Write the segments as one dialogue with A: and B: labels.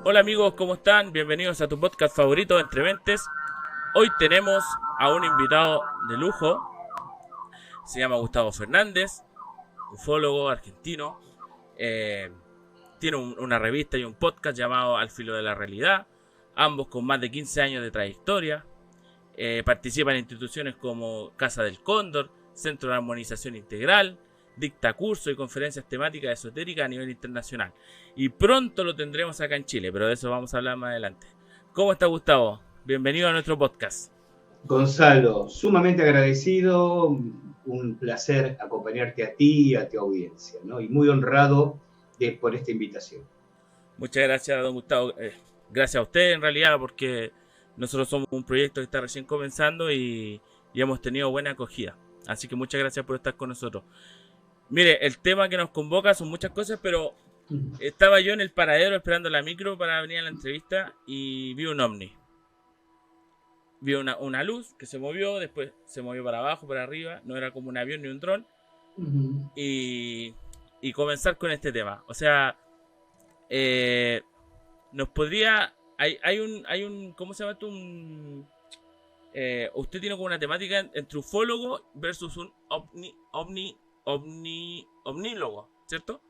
A: Hola amigos, ¿cómo están? Bienvenidos a tu podcast favorito Entre Mentes. Hoy tenemos a un invitado de lujo. Se llama Gustavo Fernández, ufólogo argentino. Eh, Tiene una revista y un podcast llamado Al Filo de la Realidad. Ambos con más de 15 años de trayectoria. Participa en instituciones como Casa del Cóndor, Centro de Armonización Integral. Dicta cursos y conferencias temáticas esotéricas a nivel internacional. Y pronto lo tendremos acá en Chile, pero de eso vamos a hablar más adelante. ¿Cómo está Gustavo? Bienvenido a nuestro podcast.
B: Gonzalo, sumamente agradecido, un placer acompañarte a ti y a tu audiencia, ¿no? Y muy honrado por esta invitación.
A: Muchas gracias, don Gustavo. Gracias a usted en realidad, porque nosotros somos un proyecto que está recién comenzando y hemos tenido buena acogida. Así que muchas gracias por estar con nosotros. Mire, el tema que nos convoca son muchas cosas, pero estaba yo en el paradero esperando la micro para venir a la entrevista y vi un ovni. Vi una luz que se movió, después se movió para abajo, para arriba, no era como un avión ni un dron. Y, y comenzar con este tema. O sea, nos podría... Hay un ¿cómo se llama esto? Usted tiene como una temática entre ufólogo versus un omnílogo, ¿cierto?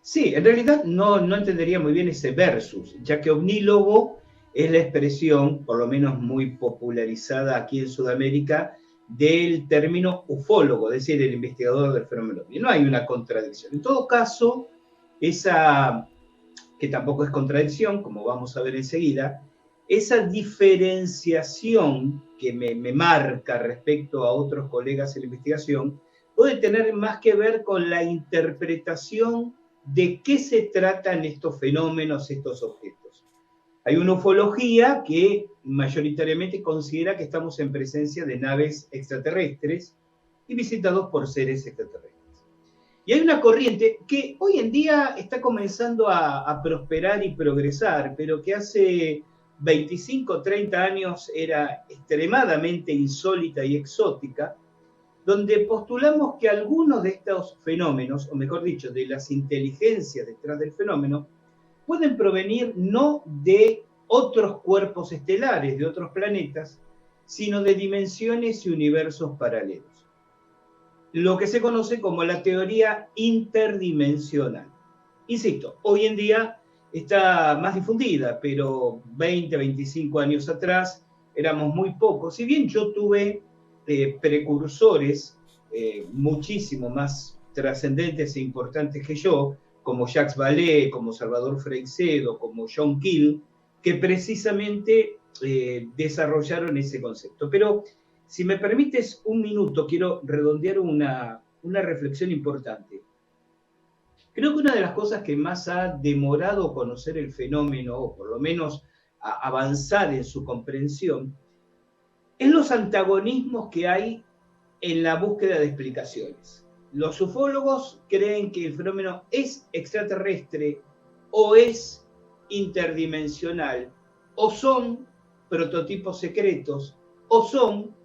B: Sí, en realidad no entendería muy bien ese versus, ya que omnílogo es la expresión, por lo menos muy popularizada aquí en Sudamérica, del término ufólogo, es decir, el investigador del fenómeno ovni. No hay una contradicción. En todo caso, esa que tampoco es contradicción, como vamos a ver enseguida, esa diferenciación que me marca respecto a otros colegas en la investigación puede tener más que ver con la interpretación de qué se tratan estos fenómenos, estos objetos. Hay una ufología que mayoritariamente considera que estamos en presencia de naves extraterrestres y visitados por seres extraterrestres. Y hay una corriente que hoy en día está comenzando a prosperar y progresar, pero que hace 25 o 30 años era extremadamente insólita y exótica, donde postulamos que algunos de estos fenómenos, o mejor dicho, de las inteligencias detrás del fenómeno, pueden provenir no de otros cuerpos estelares, de otros planetas, sino de dimensiones y universos paralelos. Lo que se conoce como la teoría interdimensional. Insisto, hoy en día está más difundida, pero 20, 25 años atrás éramos muy pocos. Si bien yo tuve precursores muchísimo más trascendentes e importantes que yo, como Jacques Vallée, como Salvador Freixedo, como John Keel, que precisamente desarrollaron ese concepto. Pero si me permites un minuto, quiero redondear una reflexión importante. Creo que una de las cosas que más ha demorado conocer el fenómeno, o por lo menos avanzar en su comprensión, es los antagonismos que hay en la búsqueda de explicaciones. Los ufólogos creen que el fenómeno es extraterrestre o es interdimensional, o son prototipos secretos, o son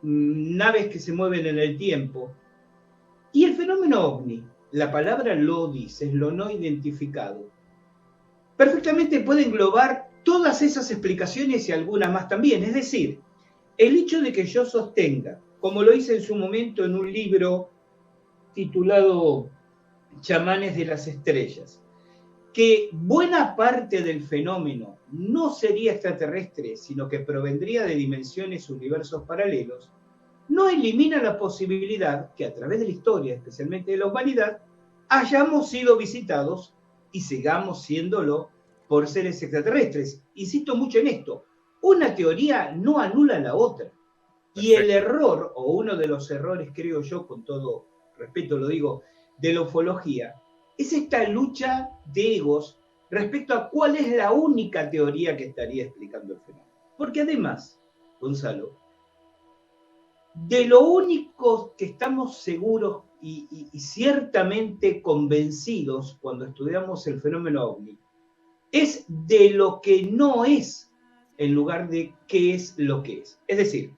B: naves que se mueven en el tiempo. Y el fenómeno ovni, la palabra lo dice, es lo no identificado, perfectamente puede englobar todas esas explicaciones y algunas más también. Es decir, el hecho de que yo sostenga, como lo hice en su momento en un libro titulado Chamanes de las Estrellas, que buena parte del fenómeno no sería extraterrestre, sino que provendría de dimensiones, universos paralelos, no elimina la posibilidad que a través de la historia, especialmente de la humanidad, hayamos sido visitados y sigamos siéndolo por seres extraterrestres. Insisto mucho en esto, una teoría no anula la otra. Y el
A: Perfecto.
B: error, o uno de los errores, creo yo, con todo respeto lo digo, de la ufología, es esta lucha de egos respecto a cuál es la única teoría que estaría explicando el fenómeno. Porque además, Gonzalo, de lo único que estamos seguros y ciertamente convencidos cuando estudiamos el fenómeno ovni es de lo que no es en lugar de qué es lo que es. Es decir,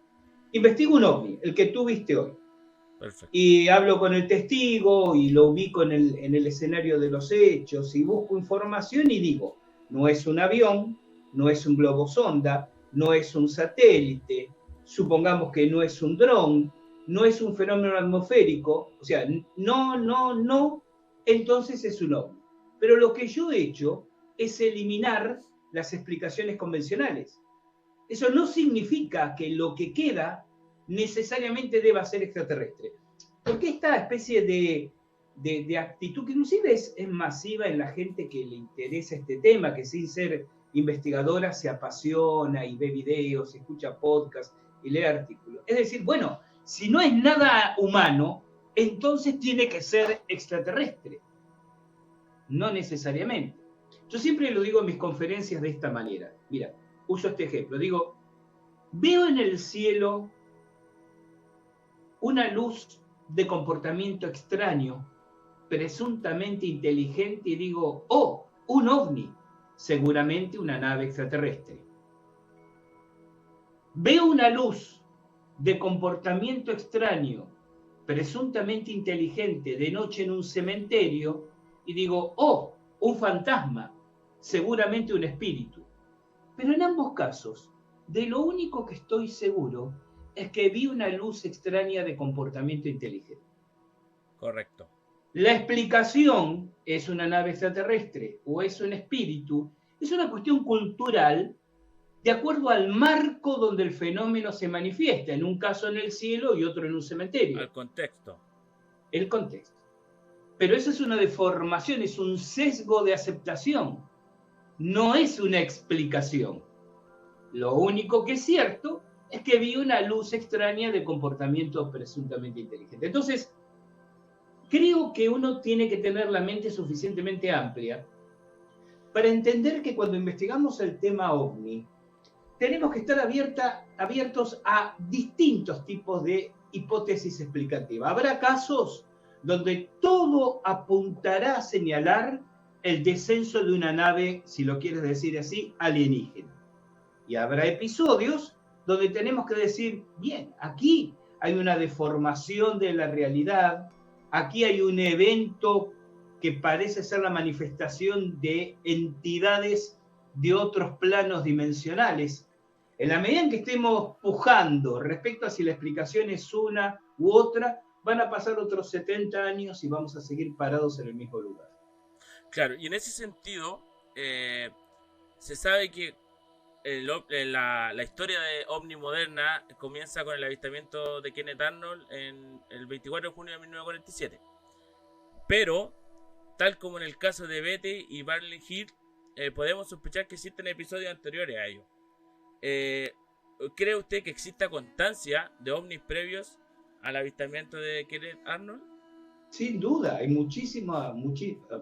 B: investigo un ovni, el que tú viste hoy,
A: Perfecto.
B: y hablo con el testigo y lo ubico en el escenario de los hechos y busco información y digo, No es un avión, no es un globo sonda, no es un satélite, supongamos que no es un dron, no es un fenómeno atmosférico, o sea, no, entonces es un ovni. Pero lo que yo he hecho es eliminar las explicaciones convencionales. Eso no significa que lo que queda necesariamente deba ser extraterrestre. Porque esta especie de actitud, que inclusive es masiva en la gente que le interesa este tema, que sin ser investigadora se apasiona y ve videos, escucha podcasts y lee artículos. Es decir, bueno, si no es nada humano, entonces tiene que ser extraterrestre. No necesariamente. Yo siempre lo digo en mis conferencias de esta manera. Mira, uso este ejemplo. Digo, veo en el cielo una luz de comportamiento extraño, presuntamente inteligente, y digo, oh, un ovni, seguramente una nave extraterrestre. Veo una luz de comportamiento extraño, presuntamente inteligente, de noche en un cementerio, y digo, oh, un fantasma, seguramente un espíritu. Pero en ambos casos, de lo único que estoy seguro es que vi una luz extraña de comportamiento inteligente.
A: Correcto.
B: La explicación, es una nave extraterrestre o es un espíritu, es una cuestión cultural de acuerdo al marco donde el fenómeno se manifiesta, en un caso en el cielo y otro en un cementerio.
A: Al contexto.
B: El contexto. Pero eso es una deformación, es un sesgo de aceptación, no es una explicación. Lo único que es cierto es que vi una luz extraña de comportamiento presuntamente inteligente. Entonces, creo que uno tiene que tener la mente suficientemente amplia para entender que cuando investigamos el tema OVNI, tenemos que estar abiertos a distintos tipos de hipótesis explicativas. Habrá casos donde todo apuntará a señalar el descenso de una nave, si lo quieres decir así, alienígena. Y habrá episodios donde tenemos que decir, bien, aquí hay una deformación de la realidad, aquí hay un evento que parece ser la manifestación de entidades de otros planos dimensionales. En la medida en que estemos pujando respecto a si la explicación es una u otra, van a pasar otros 70 años y vamos a seguir parados en el mismo lugar.
A: Claro, y en ese sentido, se sabe que la historia de OVNI moderna comienza con el avistamiento de Kenneth Arnold en el 24 de junio de 1947. Pero, tal como en el caso de Betty y Barley Hill, podemos sospechar que existen episodios anteriores a ello. ¿Cree usted que exista constancia de ovnis previos al avistamiento de Kenneth Arnold?
B: Sin duda, hay muchísima,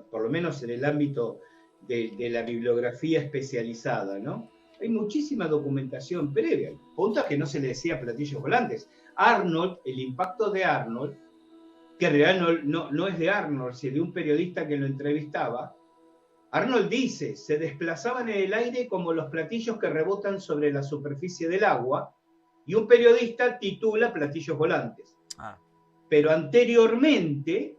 B: por lo menos en el ámbito de la bibliografía especializada, ¿no? Hay muchísima documentación previa, punto que no se le decía platillos volantes. Arnold, el impacto de Arnold, que en realidad no es de Arnold, sino de un periodista que lo entrevistaba. Arnold dice, se desplazaban en el aire como los platillos que rebotan sobre la superficie del agua, y un periodista titula platillos volantes. Pero anteriormente,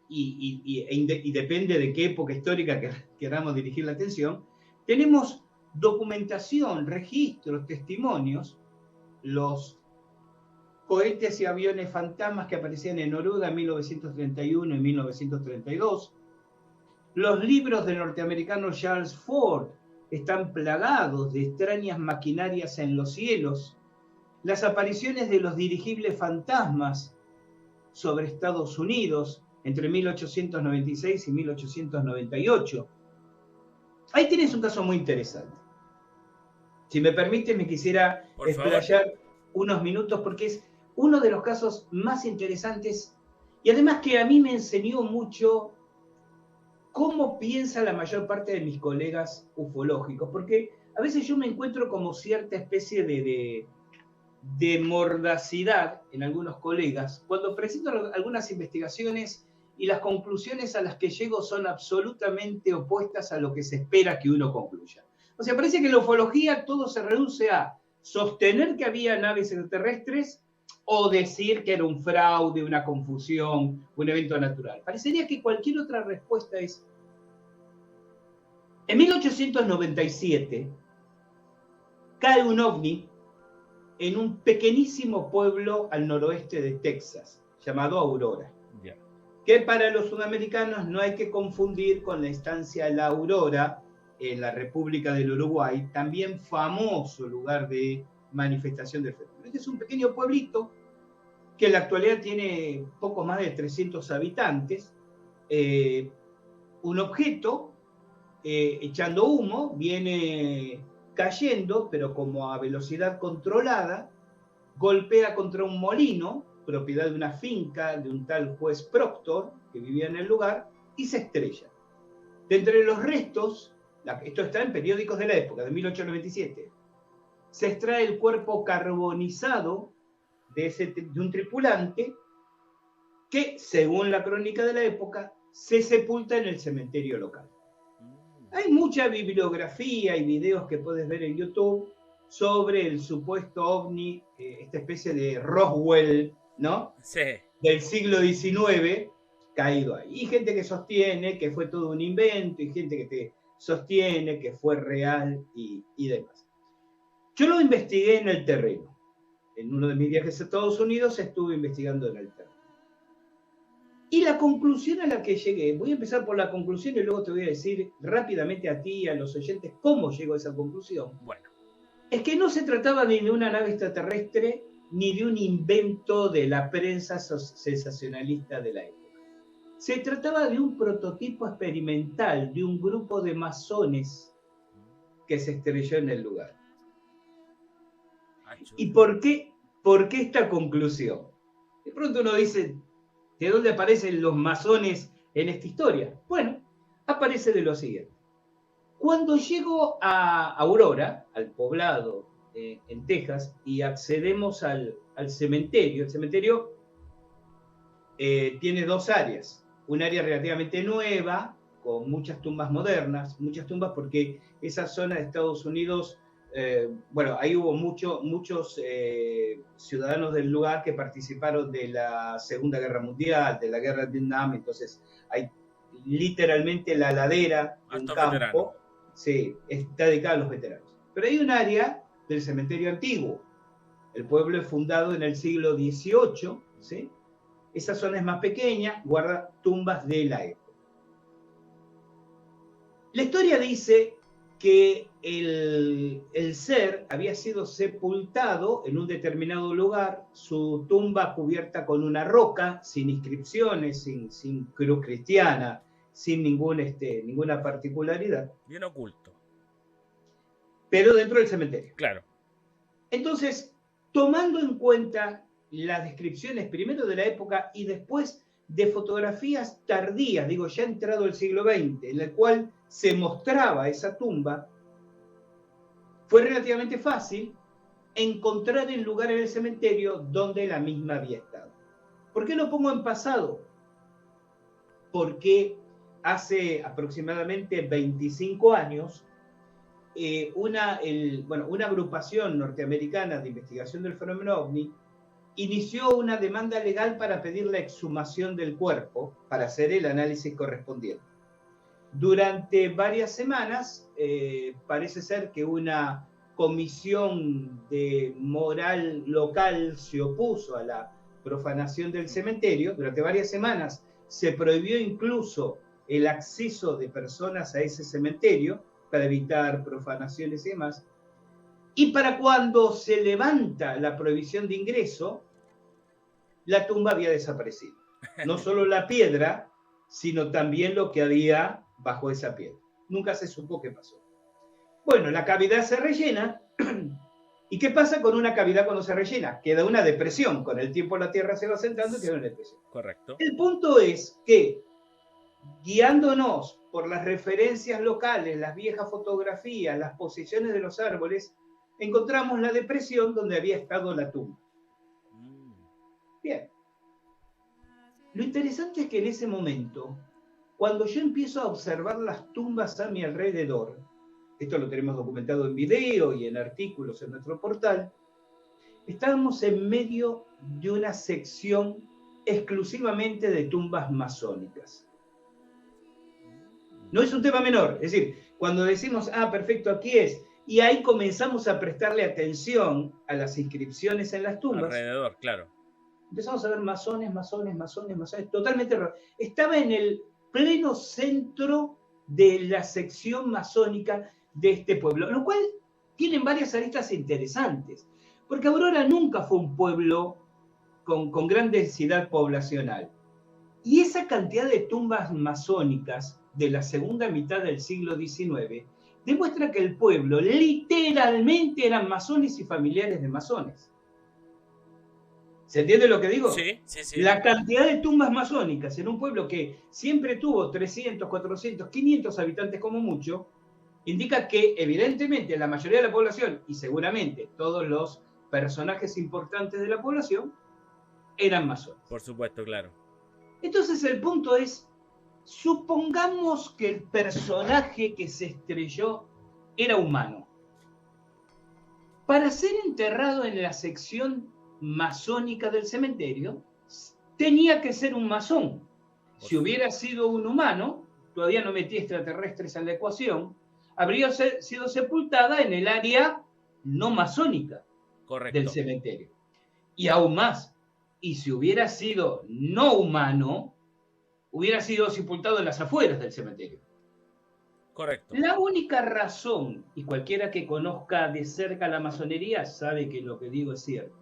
B: y depende de qué época histórica queramos dirigir la atención, tenemos documentación, registros, testimonios, los cohetes y aviones fantasmas que aparecían en Noruega en 1931 y 1932, los libros del norteamericano Charles Ford están plagados de extrañas maquinarias en los cielos, las apariciones de los dirigibles fantasmas sobre Estados Unidos entre 1896 y 1898. Ahí tienes un caso muy interesante. Si me permite, me quisiera explayar unos minutos porque es uno de los casos más interesantes y además que a mí me enseñó mucho cómo piensa la mayor parte de mis colegas ufológicos, porque a veces yo me encuentro como cierta especie de mordacidad en algunos colegas cuando presento algunas investigaciones y las conclusiones a las que llego son absolutamente opuestas a lo que se espera que uno concluya. O sea, parece que en la ufología todo se reduce a sostener que había naves extraterrestres o decir que era un fraude, una confusión, un evento natural. Parecería que cualquier otra respuesta es En 1897 cae un ovni en un pequeñísimo pueblo al noroeste de Texas, llamado Aurora,
A: Ya.
B: que para los sudamericanos no hay que confundir con la estancia La Aurora en la República del Uruguay, también famoso lugar de manifestación del fenómeno. Este es un pequeño pueblito que en la actualidad tiene poco más de 300 habitantes. Un objeto echando humo viene cayendo, pero como a velocidad controlada, golpea contra un molino, propiedad de una finca de un tal juez Proctor, que vivía en el lugar, y se estrella. De entre los restos, esto está en periódicos de la época, de 1897, se extrae el cuerpo carbonizado de un tripulante que, según la crónica de la época, se sepulta en el cementerio local. Hay mucha bibliografía y videos que puedes ver en YouTube sobre el supuesto ovni, esta especie de Roswell, ¿no?
A: Sí.
B: Del siglo XIX, caído ahí. Y gente que sostiene que fue todo un invento, y gente que te sostiene que fue real y demás. Yo lo investigué en el terreno. En uno de mis viajes a Estados Unidos estuve investigando en el terreno. Y la conclusión a la que llegué, voy a empezar por la conclusión y luego te voy a decir rápidamente a ti y a los oyentes cómo llego a esa conclusión.
A: Bueno.
B: Es que no se trataba ni de una nave extraterrestre ni de un invento de la prensa sensacionalista de la época. Se trataba de un prototipo experimental de un grupo de masones que se estrelló en el lugar. ¿Y por qué esta conclusión? De pronto uno dice, ¿de dónde aparecen los masones en esta historia? Bueno, aparece de lo siguiente. Cuando llego a Aurora, al poblado en Texas, y accedemos al cementerio, el cementerio tiene dos áreas. Un área relativamente nueva, con muchas tumbas modernas, muchas tumbas porque esa zona de Estados Unidos, bueno, ahí hubo muchos ciudadanos del lugar que participaron de la Segunda Guerra Mundial, de la Guerra de Vietnam, entonces hay literalmente la ladera de un campo. Veterano. Sí, está dedicada a los veteranos. Pero hay un área del cementerio antiguo. El pueblo es fundado en el siglo XVIII, ¿sí? Esa zona es más pequeña, guarda tumbas de la época. La historia dice que el ser había sido sepultado en un determinado lugar, su tumba cubierta con una roca, sin inscripciones, sin cruz cristiana, sin ninguna particularidad.
A: Bien oculto.
B: Pero dentro del cementerio.
A: Claro.
B: Entonces, tomando en cuenta las descripciones primero de la época y después de fotografías tardías, digo, ya entrado el siglo XX, en la cual se mostraba esa tumba, fue relativamente fácil encontrar el lugar en el cementerio donde la misma había estado. ¿Por qué lo pongo en pasado? Porque hace aproximadamente 25 años, una agrupación norteamericana de investigación del fenómeno OVNI inició una demanda legal para pedir la exhumación del cuerpo para hacer el análisis correspondiente. Durante varias semanas, parece ser que una comisión de moral local se opuso a la profanación del cementerio. Durante varias semanas se prohibió incluso el acceso de personas a ese cementerio para evitar profanaciones y demás. Y para cuando se levanta la prohibición de ingreso, la tumba había desaparecido. No solo la piedra, sino también lo que había bajo esa piedra. Nunca se supo qué pasó. Bueno, la cavidad se rellena. ¿Y qué pasa con una cavidad cuando se rellena? Queda una depresión. Con el tiempo la tierra se va sentando y queda una depresión.
A: Correcto.
B: El punto es que, guiándonos por las referencias locales, las viejas fotografías, las posiciones de los árboles, encontramos la depresión donde había estado la tumba. Bien. Lo interesante es que en ese momento, cuando yo empiezo a observar las tumbas a mi alrededor, esto lo tenemos documentado en video y en artículos en nuestro portal, estábamos en medio de una sección exclusivamente de tumbas masónicas. No es un tema menor. Es decir, cuando decimos, perfecto, aquí es, y ahí comenzamos a prestarle atención a las inscripciones en las tumbas.
A: Alrededor, claro.
B: Empezamos a ver masones, totalmente raro. Estaba en el pleno centro de la sección masónica de este pueblo, lo cual tienen varias aristas interesantes, porque Aurora nunca fue un pueblo con gran densidad poblacional. Y esa cantidad de tumbas masónicas de la segunda mitad del siglo XIX demuestra que el pueblo literalmente eran masones y familiares de masones. ¿Se entiende lo que digo?
A: Sí, sí, sí.
B: La cantidad de tumbas masónicas en un pueblo que siempre tuvo 300, 400, 500 habitantes como mucho, indica que evidentemente la mayoría de la población, y seguramente todos los personajes importantes de la población, eran masones.
A: Por supuesto, claro.
B: Entonces el punto es, supongamos que el personaje que se estrelló era humano. Para ser enterrado en la sección masónica del cementerio, tenía que ser un masón. Si hubiera sido un humano, todavía no metí extraterrestres en la ecuación, habría sido sepultada en el área no masónica del cementerio. Y aún más, y si hubiera sido no humano, hubiera sido sepultado en las afueras del cementerio.
A: Correcto.
B: La única razón, y cualquiera que conozca de cerca la masonería sabe que lo que digo es cierto,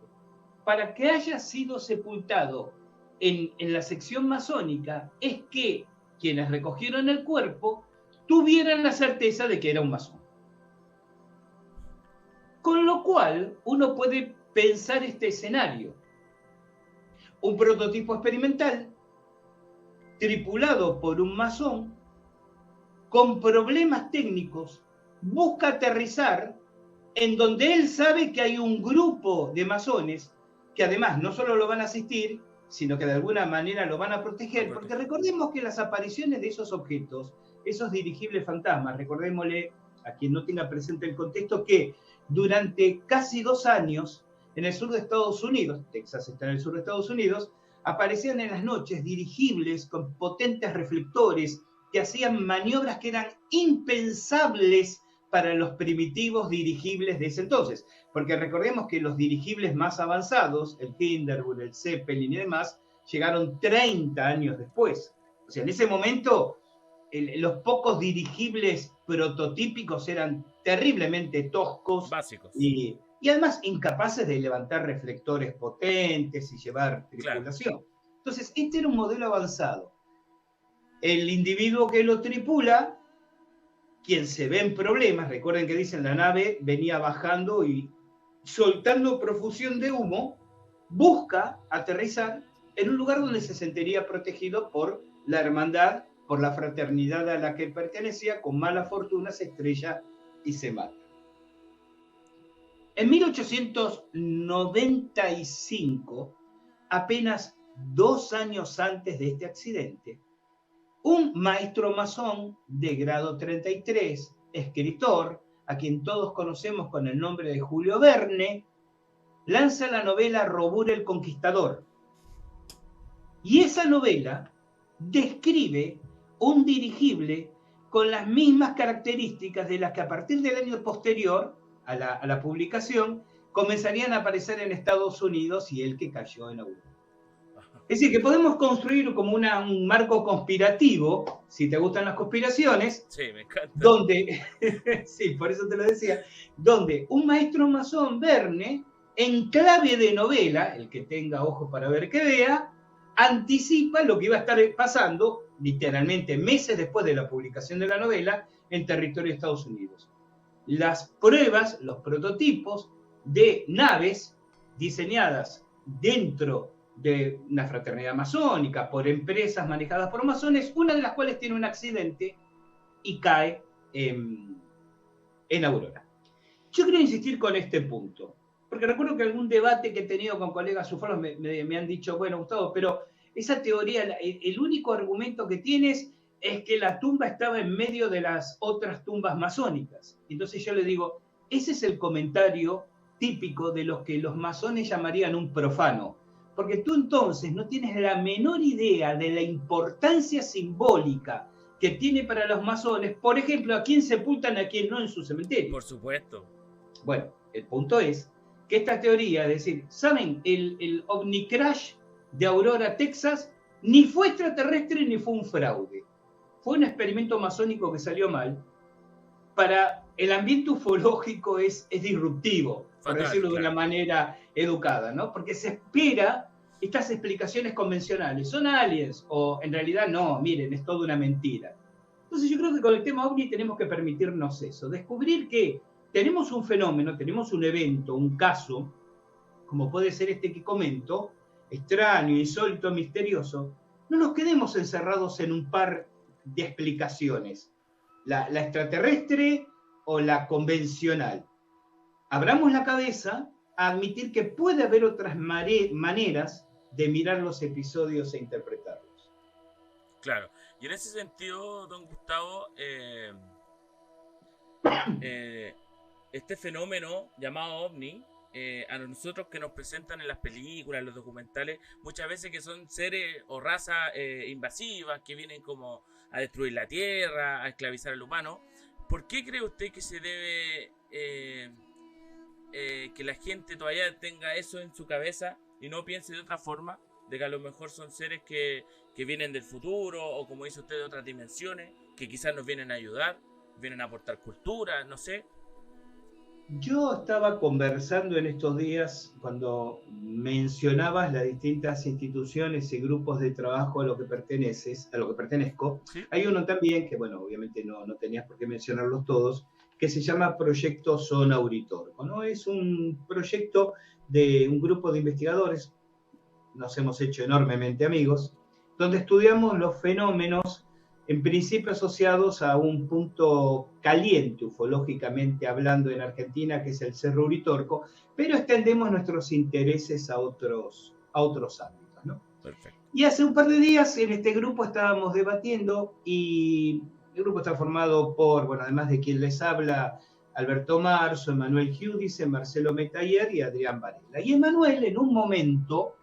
B: para que haya sido sepultado en la sección masónica es que quienes recogieron el cuerpo tuvieran la certeza de que era un masón. Con lo cual, uno puede pensar este escenario. Un prototipo experimental tripulado por un masón con problemas técnicos busca aterrizar en donde él sabe que hay un grupo de masones que además no solo lo van a asistir, sino que de alguna manera lo van a proteger, porque recordemos que las apariciones de esos objetos, esos dirigibles fantasmas, recordémosle a quien no tenga presente el contexto que durante casi 2 años en el sur de Estados Unidos, Texas está en el sur de Estados Unidos, aparecían en las noches dirigibles con potentes reflectores que hacían maniobras que eran impensables para los primitivos dirigibles de ese entonces. Porque recordemos que los dirigibles más avanzados, el Hindenburg, el Zeppelin y demás, llegaron 30 años después. O sea, en ese momento, los pocos dirigibles prototípicos eran terriblemente toscos.
A: Básicos.
B: Y además incapaces de levantar reflectores potentes y llevar tripulación. Claro. Entonces, este era un modelo avanzado. El individuo que lo tripula, quien se ve en problemas, recuerden que dicen la nave venía bajando y soltando profusión de humo, busca aterrizar en un lugar donde se sentiría protegido por la hermandad, por la fraternidad a la que pertenecía, con mala fortuna se estrella y se mata. En 1895, apenas 2 años antes de este accidente, un maestro masón de grado 33, escritor, a quien todos conocemos con el nombre de Julio Verne, lanza la novela Robur el Conquistador. Y esa novela describe un dirigible con las mismas características de las que a partir del año posterior a la publicación comenzarían a aparecer en Estados Unidos y el que cayó en Europa. Es decir, que podemos construir como un marco conspirativo, si te gustan las conspiraciones.
A: Sí, me encanta.
B: Donde, sí, por eso te lo decía, donde un maestro masón, Verne, en clave de novela, el que tenga ojos para ver que vea, anticipa lo que iba a estar pasando, literalmente meses después de la publicación de la novela, en territorio de Estados Unidos. Las pruebas, los prototipos de naves diseñadas dentro de una fraternidad masónica, por empresas manejadas por masones, una de las cuales tiene un accidente y cae en Aurora. Yo quiero insistir con este punto, porque recuerdo que algún debate que he tenido con colegas ufólogos me han dicho, bueno, Gustavo, pero esa teoría, el único argumento que tienes es que la tumba estaba en medio de las otras tumbas masónicas. Entonces yo le digo, ese es el comentario típico de los que los masones llamarían un profano. Porque tú entonces no tienes la menor idea de la importancia simbólica que tiene para los masones, por ejemplo, a quién sepultan, a quién no en su cementerio.
A: Por supuesto.
B: Bueno, el punto es que esta teoría, es decir, ¿saben? El OVNI-crash de Aurora, Texas, ni fue extraterrestre ni fue un fraude. Fue un experimento masónico que salió mal. Para el ambiente ufológico es disruptivo, por decirlo de una manera educada, ¿no? Porque se espera estas explicaciones convencionales. ¿Son aliens? O en realidad no, miren, es toda una mentira. Entonces yo creo que con el tema OVNI tenemos que permitirnos eso, descubrir que tenemos un fenómeno, tenemos un evento, un caso, como puede ser este que comento, extraño, insólito, misterioso. No nos quedemos encerrados en un par de explicaciones, la extraterrestre o la convencional. Abramos la cabeza a admitir que puede haber otras maneras de mirar los episodios e interpretarlos.
A: Claro, y en ese sentido, don Gustavo, este fenómeno llamado OVNI, a nosotros que nos presentan en las películas, en los documentales, muchas veces que son seres o razas invasivas que vienen como a destruir la Tierra, a esclavizar al humano. ¿Por qué cree usted que se debe que la gente todavía tenga eso en su cabeza y no piense de otra forma? De que a lo mejor son seres que vienen del futuro o, como dice usted, de otras dimensiones, que quizás nos vienen a ayudar, vienen a aportar cultura, no sé.
B: Yo estaba conversando en estos días cuando mencionabas las distintas instituciones y grupos de trabajo a lo que pertenezco. ¿Sí? Hay uno también que, bueno, obviamente no tenías por qué mencionarlos todos, que se llama Proyecto Zona Uritorco, ¿no? Es un proyecto de un grupo de investigadores, nos hemos hecho enormemente amigos, donde estudiamos los fenómenos en principio asociados a un punto caliente, ufológicamente hablando en Argentina, que es el Cerro Uritorco, pero extendemos nuestros intereses a otros ámbitos, ¿no?
A: Perfecto.
B: Y hace un par de días en este grupo estábamos debatiendo y el grupo está formado por, bueno, además de quien les habla, Alberto Marzo, Emanuel Giudice, Marcelo Metayer y Adrián Varela. Y Emanuel en un momento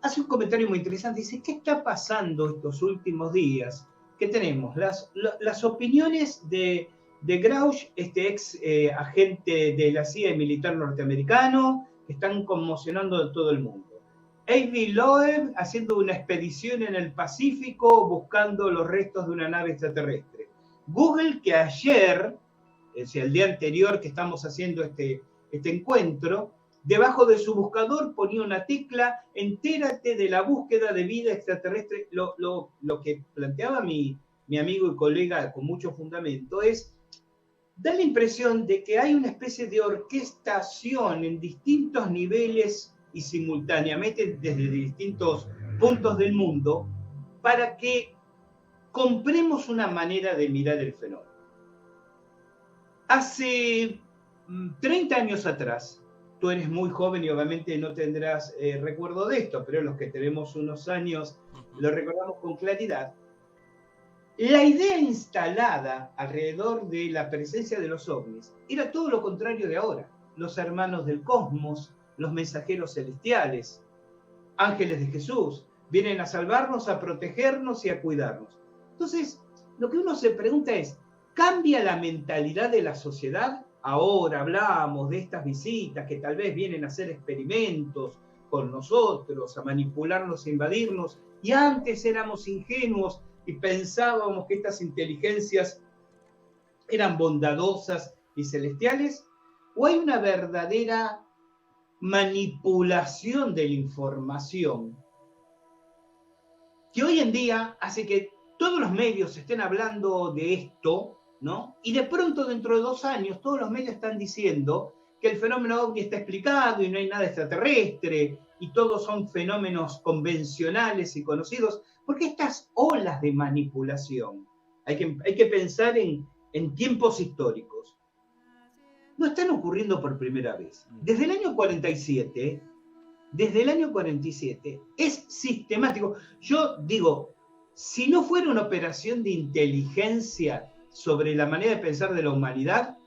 B: hace un comentario muy interesante, dice, ¿qué está pasando estos últimos días? ¿Qué tenemos? Las opiniones de Grouch, este ex agente de la CIA y militar norteamericano, que están conmocionando a todo el mundo. A.V. Loeb haciendo una expedición en el Pacífico buscando los restos de una nave extraterrestre. Google, que ayer, es decir, el día anterior que estamos haciendo este encuentro, debajo de su buscador ponía una tecla, entérate de la búsqueda de vida extraterrestre. Lo que planteaba mi amigo y colega con mucho fundamento da la impresión de que hay una especie de orquestación en distintos niveles y simultáneamente desde distintos puntos del mundo para que compremos una manera de mirar el fenómeno. Hace 30 años atrás, tú eres muy joven y obviamente no tendrás recuerdo de esto, pero los que tenemos unos años lo recordamos con claridad. La idea instalada alrededor de la presencia de los ovnis era todo lo contrario de ahora. Los hermanos del cosmos, los mensajeros celestiales, ángeles de Jesús, vienen a salvarnos, a protegernos y a cuidarnos. Entonces, lo que uno se pregunta es, ¿cambia la mentalidad de la sociedad? Ahora hablamos de estas visitas que tal vez vienen a hacer experimentos con nosotros, a manipularnos, a invadirnos, y antes éramos ingenuos y pensábamos que estas inteligencias eran bondadosas y celestiales, ¿o hay una verdadera manipulación de la información que hoy en día hace que todos los medios estén hablando de esto, ¿no? Y de pronto dentro de 2 años todos los medios están diciendo que el fenómeno OVNI está explicado y no hay nada extraterrestre y todos son fenómenos convencionales y conocidos? Porque estas olas de manipulación, hay que pensar en tiempos históricos, no están ocurriendo por primera vez. Desde el año 47 es sistemático. Yo digo, si no fuera una operación de inteligencia sobre la manera de pensar de la humanidad,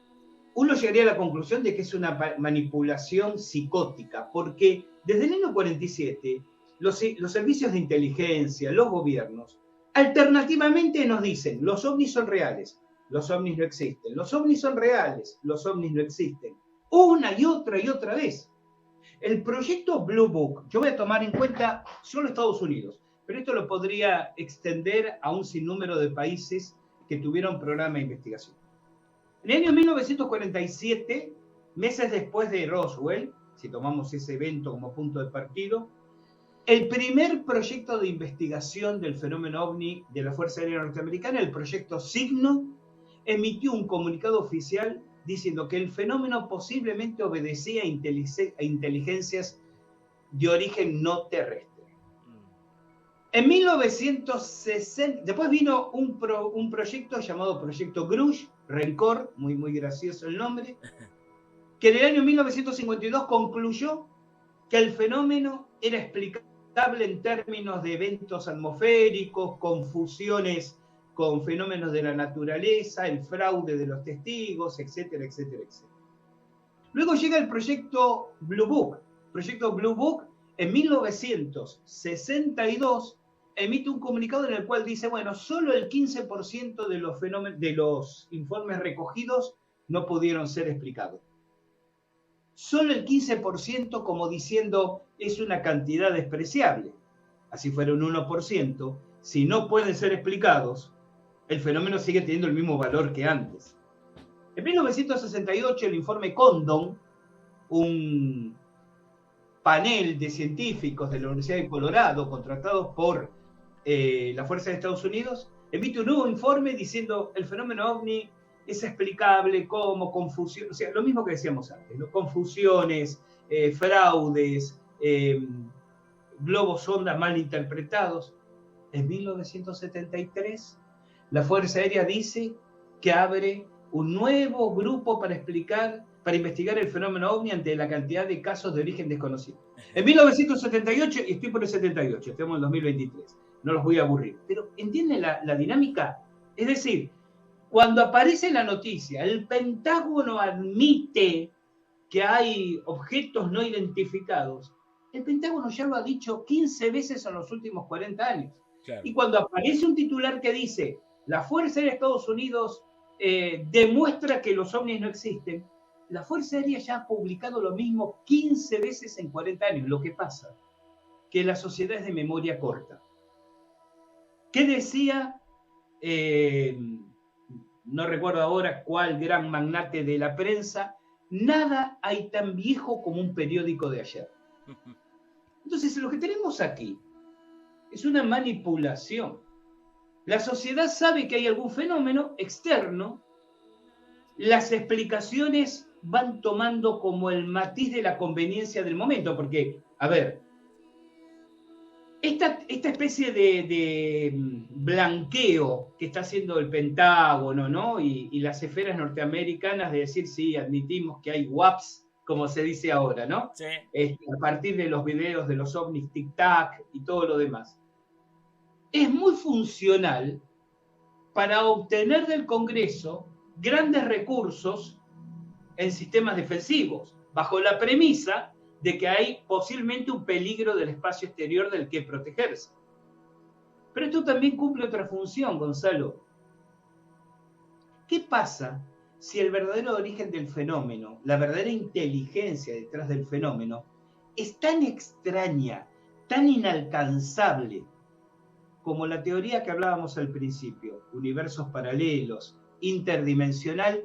B: uno llegaría a la conclusión de que es una manipulación psicótica, porque desde el año 47 los servicios de inteligencia, los gobiernos, Alternativamente nos dicen, los ovnis son reales, los ovnis no existen, los ovnis son reales, los ovnis no existen. Una y otra vez. El proyecto Blue Book, yo voy a tomar en cuenta solo Estados Unidos, pero esto lo podría extender a un sinnúmero de países que tuvieron programa de investigación. En el año 1947, meses después de Roswell, si tomamos ese evento como punto de partida, el primer proyecto de investigación del fenómeno OVNI de la Fuerza Aérea Norteamericana, el proyecto Signo, emitió un comunicado oficial diciendo que el fenómeno posiblemente obedecía a inteligencias de origen no terrestre. En 1960, después vino un proyecto llamado Proyecto Grush, Rencor, muy gracioso el nombre, que en el año 1952 concluyó que el fenómeno era explicable en términos de eventos atmosféricos, confusiones con fenómenos de la naturaleza, el fraude de los testigos, etcétera, etcétera, etcétera. Luego llega el proyecto Blue Book. El proyecto Blue Book en 1962 emite un comunicado en el cual dice, bueno, solo el 15% de los informes recogidos no pudieron ser explicados. Solo el 15%, como diciendo, es una cantidad despreciable. Así fuera un 1%, si no pueden ser explicados, el fenómeno sigue teniendo el mismo valor que antes. En 1968, el informe Condon, un panel de científicos de la Universidad de Colorado, contratados por la Fuerza de Estados Unidos, emite un nuevo informe diciendo el fenómeno OVNI es explicable como confusión, o sea, lo mismo que decíamos antes, ¿no? Confusiones, fraudes, globos sondas mal interpretados. En 1973, la Fuerza Aérea dice que abre un nuevo grupo para investigar el fenómeno OVNI ante la cantidad de casos de origen desconocido. En 1978, y estoy por el 78, estamos en 2023, no los voy a aburrir, pero ¿entienden la dinámica? Es decir, cuando aparece la noticia, el Pentágono admite que hay objetos no identificados, el Pentágono ya lo ha dicho 15 veces en los últimos 40 años. Claro. Y cuando aparece un titular que dice, la Fuerza Aérea de Estados Unidos demuestra que los ovnis no existen, la Fuerza Aérea ya ha publicado lo mismo 15 veces en 40 años. Lo que pasa, que la sociedad es de memoria corta. ¿Qué decía? No recuerdo ahora cuál gran magnate de la prensa, nada hay tan viejo como un periódico de ayer. Entonces, lo que tenemos aquí es una manipulación. La sociedad sabe que hay algún fenómeno externo, las explicaciones van tomando como el matiz de la conveniencia del momento, porque, a ver, esta especie de blanqueo que está haciendo el Pentágono, ¿no? Y las esferas norteamericanas de decir, sí, admitimos que hay WAPs, como se dice ahora, ¿no? Sí. A partir de los videos de los ovnis tic-tac y todo lo demás. Es muy funcional para obtener del Congreso grandes recursos en sistemas defensivos, bajo la premisa de que hay posiblemente un peligro del espacio exterior del que protegerse. Pero esto también cumple otra función, Gonzalo. ¿Qué pasa si el verdadero origen del fenómeno, la verdadera inteligencia detrás del fenómeno, es tan extraña, tan inalcanzable, como la teoría que hablábamos al principio, universos paralelos, interdimensional,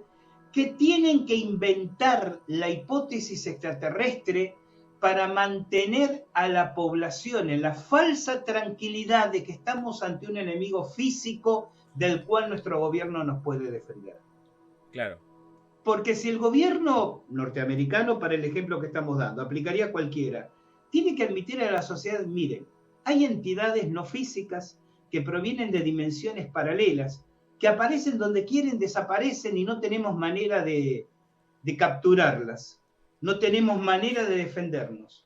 B: que tienen que inventar la hipótesis extraterrestre para mantener a la población en la falsa tranquilidad de que estamos ante un enemigo físico del cual nuestro gobierno nos puede defender?
A: Claro.
B: Porque si el gobierno norteamericano, para el ejemplo que estamos dando, aplicaría cualquiera, tiene que admitir a la sociedad, miren, hay entidades no físicas que provienen de dimensiones paralelas, que aparecen donde quieren, desaparecen y no tenemos manera de capturarlas. No tenemos manera de defendernos.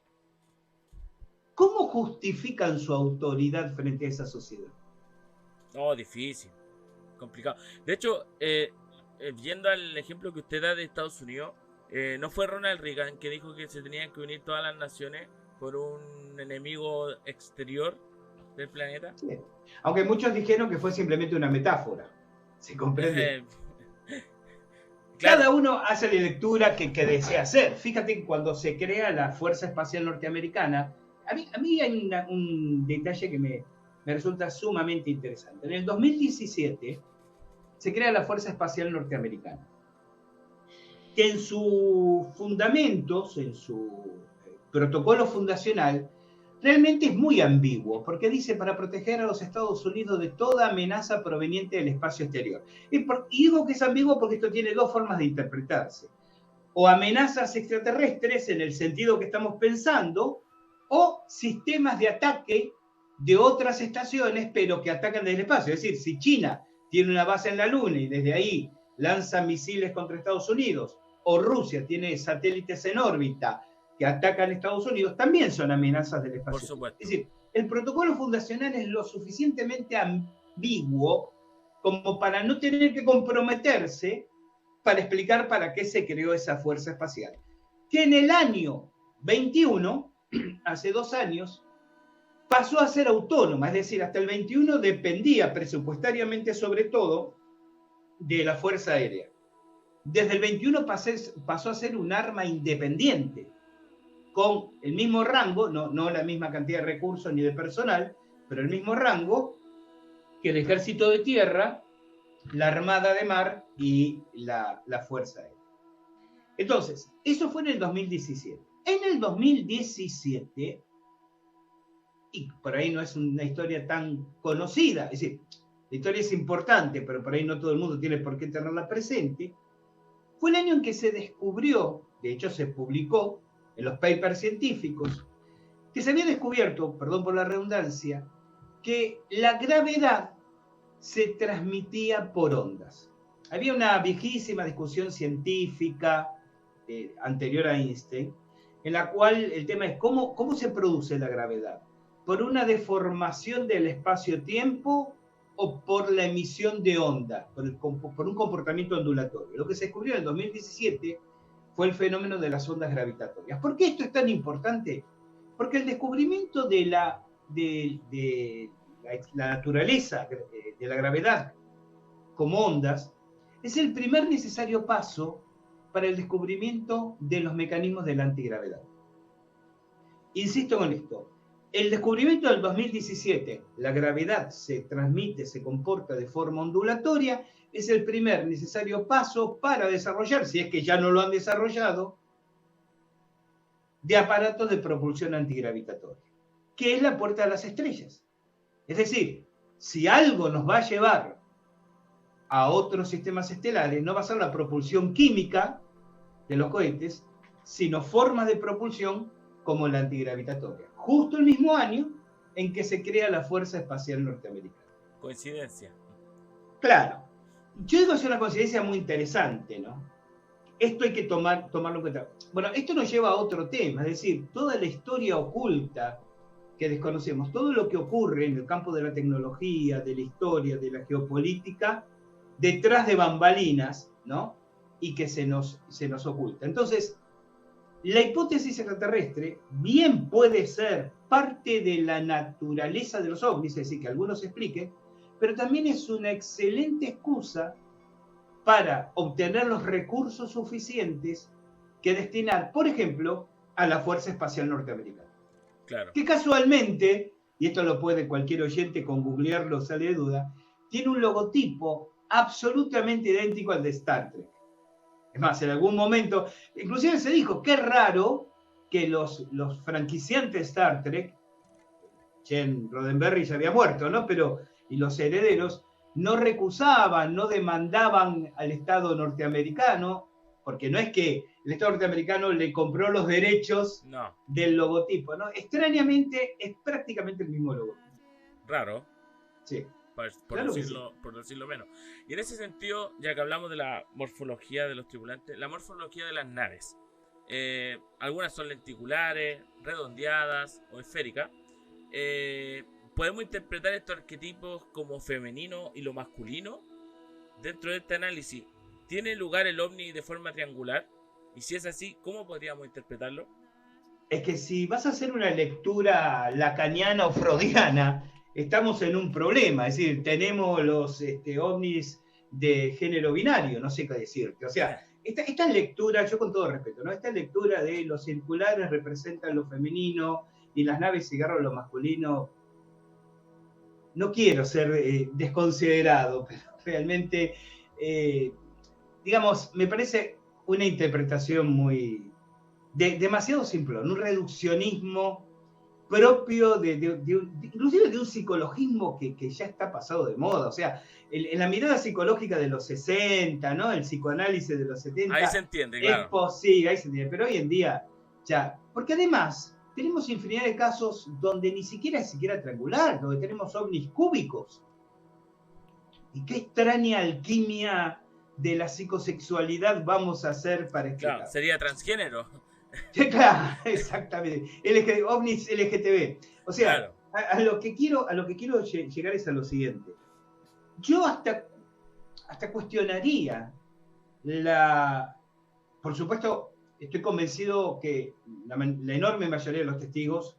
B: ¿Cómo justifican su autoridad frente a esa sociedad?
A: No, difícil, complicado. De hecho, viendo al ejemplo que usted da de Estados Unidos, ¿no fue Ronald Reagan que dijo que se tenían que unir todas las naciones por un enemigo exterior? del planeta.
B: Sí. Aunque muchos dijeron que fue simplemente una metáfora. ¿Se comprende?
A: Claro.
B: Cada uno hace la lectura que desea hacer. Fíjate que cuando se crea la Fuerza Espacial Norteamericana, a mí hay un detalle que me resulta sumamente interesante. En el 2017 se crea la Fuerza Espacial Norteamericana, que en sus fundamentos, en su protocolo fundacional, realmente es muy ambiguo, porque dice para proteger a los Estados Unidos de toda amenaza proveniente del espacio exterior. Y digo que es ambiguo porque esto tiene dos formas de interpretarse. O amenazas extraterrestres en el sentido que estamos pensando, o sistemas de ataque de otras estaciones, pero que atacan desde el espacio. Es decir, si China tiene una base en la Luna y desde ahí lanza misiles contra Estados Unidos, o Rusia tiene satélites en órbita que atacan a Estados Unidos, también son amenazas del espacio.
A: Por supuesto.
B: Es decir, el protocolo fundacional es lo suficientemente ambiguo como para no tener que comprometerse para explicar para qué se creó esa fuerza espacial. Que en el año 21, hace 2 años, pasó a ser autónoma, es decir, hasta el 21 dependía presupuestariamente sobre todo de la Fuerza Aérea. Desde el 21 pasó a ser un arma independiente, con el mismo rango, no la misma cantidad de recursos ni de personal, pero el mismo rango que el Ejército de Tierra, la Armada de Mar y la Fuerza Aérea. Entonces, eso fue en el 2017. En el 2017, y por ahí no es una historia tan conocida, es decir, la historia es importante, pero por ahí no todo el mundo tiene por qué tenerla presente, fue el año en que se descubrió, de hecho se publicó en los papers científicos, que se había descubierto, perdón por la redundancia, que la gravedad se transmitía por ondas. Había una viejísima discusión científica anterior a Einstein, en la cual el tema es cómo se produce la gravedad. ¿Por una deformación del espacio-tiempo o por la emisión de ondas, por un comportamiento ondulatorio? Lo que se descubrió en el 2017 fue el fenómeno de las ondas gravitatorias. ¿Por qué esto es tan importante? Porque el descubrimiento de la naturaleza de la gravedad como ondas es el primer necesario paso para el descubrimiento de los mecanismos de la antigravedad. Insisto con esto, el descubrimiento del 2017, la gravedad se transmite, se comporta de forma ondulatoria, es el primer necesario paso para desarrollar, si es que ya no lo han desarrollado, de aparatos de propulsión antigravitatoria, que es la puerta de las estrellas. Es decir, si algo nos va a llevar a otros sistemas estelares, no va a ser la propulsión química de los cohetes, sino formas de propulsión como la antigravitatoria. Justo el mismo año en que se crea la Fuerza Espacial Norteamericana.
A: Coincidencia.
B: Claro. Yo digo que es una coincidencia muy interesante, ¿no? Esto hay que tomarlo en cuenta. Bueno, esto nos lleva a otro tema, es decir, toda la historia oculta que desconocemos, todo lo que ocurre en el campo de la tecnología, de la historia, de la geopolítica, detrás de bambalinas, ¿no? Y que se nos oculta. Entonces, la hipótesis extraterrestre bien puede ser parte de la naturaleza de los ovnis, es decir, que algunos expliquen, pero también es una excelente excusa para obtener los recursos suficientes que destinar, por ejemplo, a la Fuerza Espacial Norteamericana.
A: Claro.
B: Que casualmente, y esto lo puede cualquier oyente con googlearlo, sale de duda, tiene un logotipo absolutamente idéntico al de Star Trek. Es más, en algún momento, inclusive se dijo, qué raro que los franquiciantes de Star Trek, Gene Roddenberry ya había muerto, ¿no? Pero, y los herederos, no recusaban, no demandaban al Estado norteamericano, porque no es que el Estado norteamericano le compró los derechos del logotipo, ¿no? Extrañamente es prácticamente el mismo logotipo.
A: Raro.
B: Sí.
A: Por decirlo menos. Y en ese sentido, ya que hablamos de la morfología de los tripulantes, la morfología de las naves. Algunas son lenticulares, redondeadas o esféricas. ¿Podemos interpretar estos arquetipos como femenino y lo masculino? Dentro de este análisis, ¿tiene lugar el ovni de forma triangular? Y si es así, ¿cómo podríamos interpretarlo?
B: Es que si vas a hacer una lectura lacaniana o freudiana, estamos en un problema, es decir, tenemos los ovnis de género binario, no sé qué decirte. O sea, esta lectura, yo con todo respeto, ¿no? Esta lectura de los circulares representan lo femenino y las naves cigarro lo masculino, no quiero ser desconsiderado, pero realmente, digamos, me parece una interpretación muy, demasiado simple, un reduccionismo propio inclusive de un psicologismo que ya está pasado de moda. O sea, en la mirada psicológica de los 60, ¿no? El psicoanálisis de los 70.
A: Ahí se entiende, claro.
B: Sí, ahí se entiende. Pero hoy en día, ya. Porque además, tenemos infinidad de casos donde ni siquiera es triangular, donde tenemos ovnis cúbicos. Y qué extraña alquimia de la psicosexualidad vamos a hacer para explicar.
A: Claro, sería transgénero.
B: Claro, exactamente. OVNIs LGTB. O sea, claro. a lo que quiero llegar es a lo siguiente. Yo hasta cuestionaría por supuesto, estoy convencido que la enorme mayoría de los testigos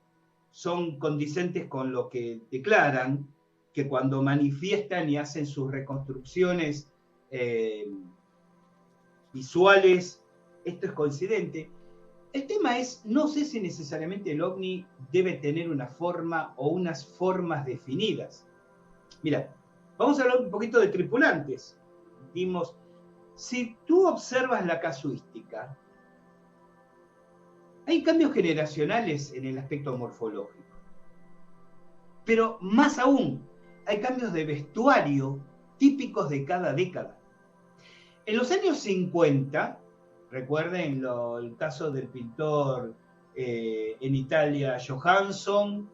B: son condicentes con lo que declaran, que cuando manifiestan y hacen sus reconstrucciones visuales, esto es coincidente. El tema es, no sé si necesariamente el ovni debe tener una forma o unas formas definidas. Mira, vamos a hablar un poquito de tripulantes. Dimos, si tú observas la casuística, hay cambios generacionales en el aspecto morfológico. Pero más aún, hay cambios de vestuario típicos de cada década. En los años 50, recuerden el caso del pintor en Italia, Johansson,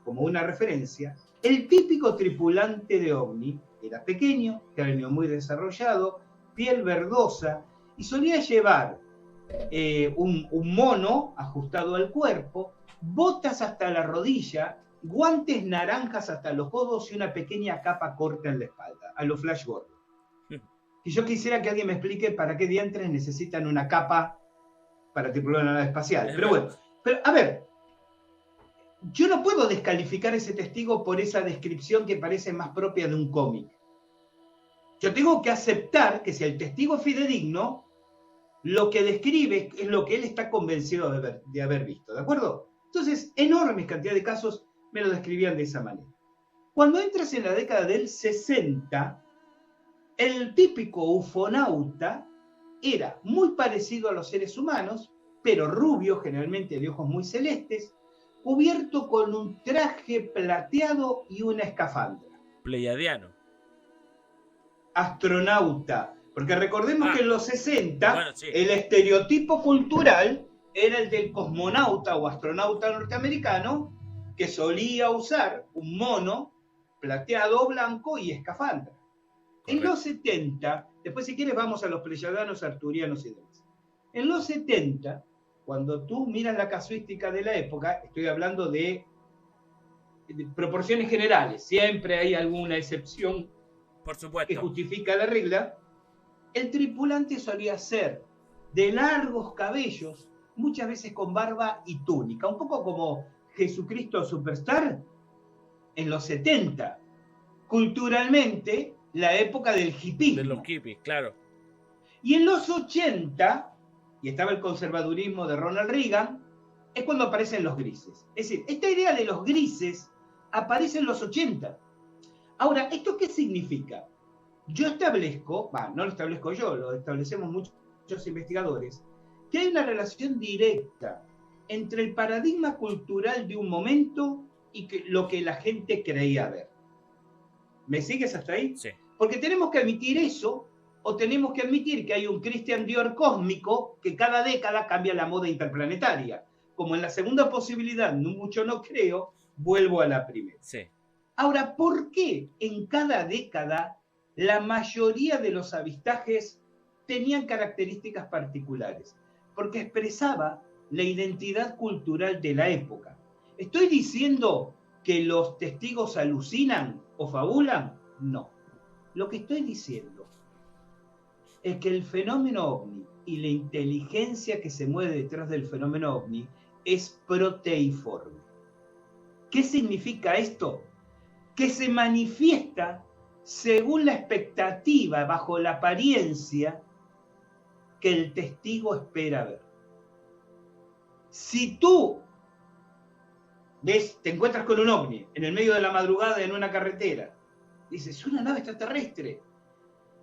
B: como una referencia, el típico tripulante de ovni era pequeño, cráneo muy desarrollado, piel verdosa, y solía llevar un mono ajustado al cuerpo, botas hasta la rodilla, guantes naranjas hasta los codos y una pequeña capa corta en la espalda, a los Flash Gordon. Y yo quisiera que alguien me explique para qué diantres necesitan una capa para tripular una nave espacial. Pero bueno, a ver, yo no puedo descalificar ese testigo por esa descripción que parece más propia de un cómic. Yo tengo que aceptar que si el testigo es fidedigno, lo que describe es lo que él está convencido de haber visto, ¿de acuerdo? Entonces, enormes cantidades de casos me lo describían de esa manera. Cuando entras en la década del 60, el típico ufonauta era muy parecido a los seres humanos, pero rubio, generalmente de ojos muy celestes, cubierto con un traje plateado y una escafandra.
A: Pleiadiano.
B: Astronauta. Porque recordemos que en los 60 sí, el estereotipo cultural era el del cosmonauta o astronauta norteamericano que solía usar un mono plateado blanco y escafandra. Correcto. En los 70, después si quieres vamos a los pleiadianos, arturianos y demás. En los 70, cuando tú miras la casuística de la época, estoy hablando de proporciones generales, siempre hay alguna excepción,
A: por supuesto,
B: que justifica la regla. El tripulante solía ser de largos cabellos, muchas veces con barba y túnica, un poco como Jesucristo Superstar en los 70. Culturalmente, la época del hipismo.
A: De los hippies, claro.
B: Y en los 80, y estaba el conservadurismo de Ronald Reagan, es cuando aparecen los grises. Es decir, esta idea de los grises aparece en los 80. Ahora, ¿esto qué significa? Yo establezco, no lo establezco yo, lo establecemos muchos investigadores, que hay una relación directa entre el paradigma cultural de un momento y lo que la gente creía ver. ¿Me sigues hasta ahí?
A: Sí.
B: Porque tenemos que admitir eso, o tenemos que admitir que hay un Christian Dior cósmico que cada década cambia la moda interplanetaria. Como en la segunda posibilidad mucho no creo, vuelvo a la primera.
A: Sí.
B: Ahora, ¿por qué en cada década la mayoría de los avistajes tenían características particulares? Porque expresaba la identidad cultural de la época. ¿Estoy diciendo que los testigos alucinan o fabulan? No. Lo que estoy diciendo es que el fenómeno ovni y la inteligencia que se mueve detrás del fenómeno ovni es proteiforme. ¿Qué significa esto? Que se manifiesta según la expectativa, bajo la apariencia que el testigo espera ver. Si tú te encuentras con un ovni en el medio de la madrugada en una carretera, dices, es una nave extraterrestre.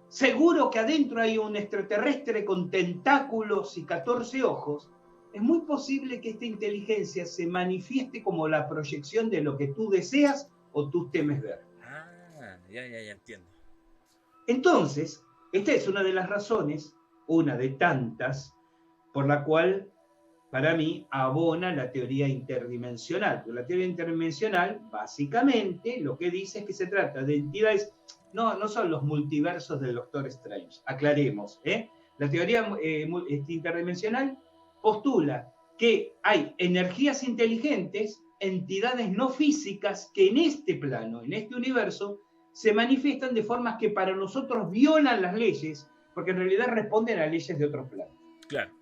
B: Seguro que adentro hay un extraterrestre con tentáculos y 14 ojos. Es muy posible que esta inteligencia se manifieste como la proyección de lo que tú deseas o tú temes ver.
A: Ya entiendo.
B: Entonces, esta es una de las razones, una de tantas, por la cual, para mí, abona la teoría interdimensional. La teoría interdimensional, básicamente, lo que dice es que se trata de entidades, no son los multiversos del Doctor Strange, aclaremos. La teoría interdimensional postula que hay energías inteligentes, entidades no físicas, que en este plano, en este universo, se manifiestan de formas que para nosotros violan las leyes, porque en realidad responden a leyes de otros planos.
A: Claro.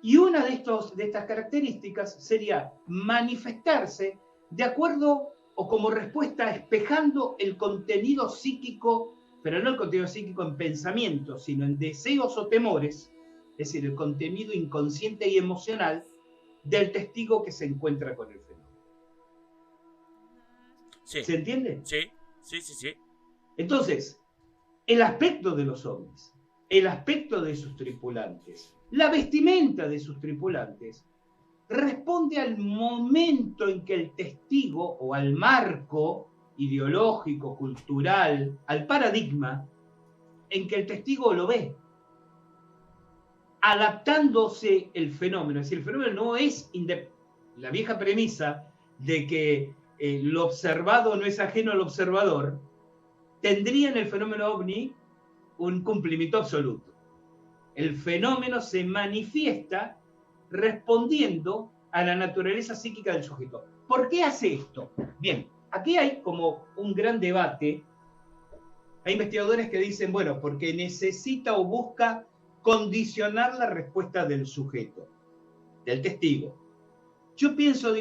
B: Y una de estas características sería manifestarse de acuerdo o como respuesta espejando el contenido psíquico, pero no el contenido psíquico en pensamientos, sino en deseos o temores, es decir, el contenido inconsciente y emocional del testigo que se encuentra con el fenómeno.
A: Sí.
B: ¿Se entiende?
A: Sí.
B: Entonces, el aspecto de los ovnis, el aspecto de sus tripulantes, la vestimenta de sus tripulantes, responde al momento en que el testigo o al marco ideológico, cultural, al paradigma en que el testigo lo ve, adaptándose el fenómeno. Es decir, el fenómeno no es la vieja premisa de que lo observado no es ajeno al observador, tendría en el fenómeno ovni un cumplimiento absoluto. El fenómeno se manifiesta respondiendo a la naturaleza psíquica del sujeto. ¿Por qué hace esto? Bien, aquí hay como un gran debate. Hay investigadores que dicen, bueno, porque necesita o busca condicionar la respuesta del sujeto, del testigo. Yo pienso,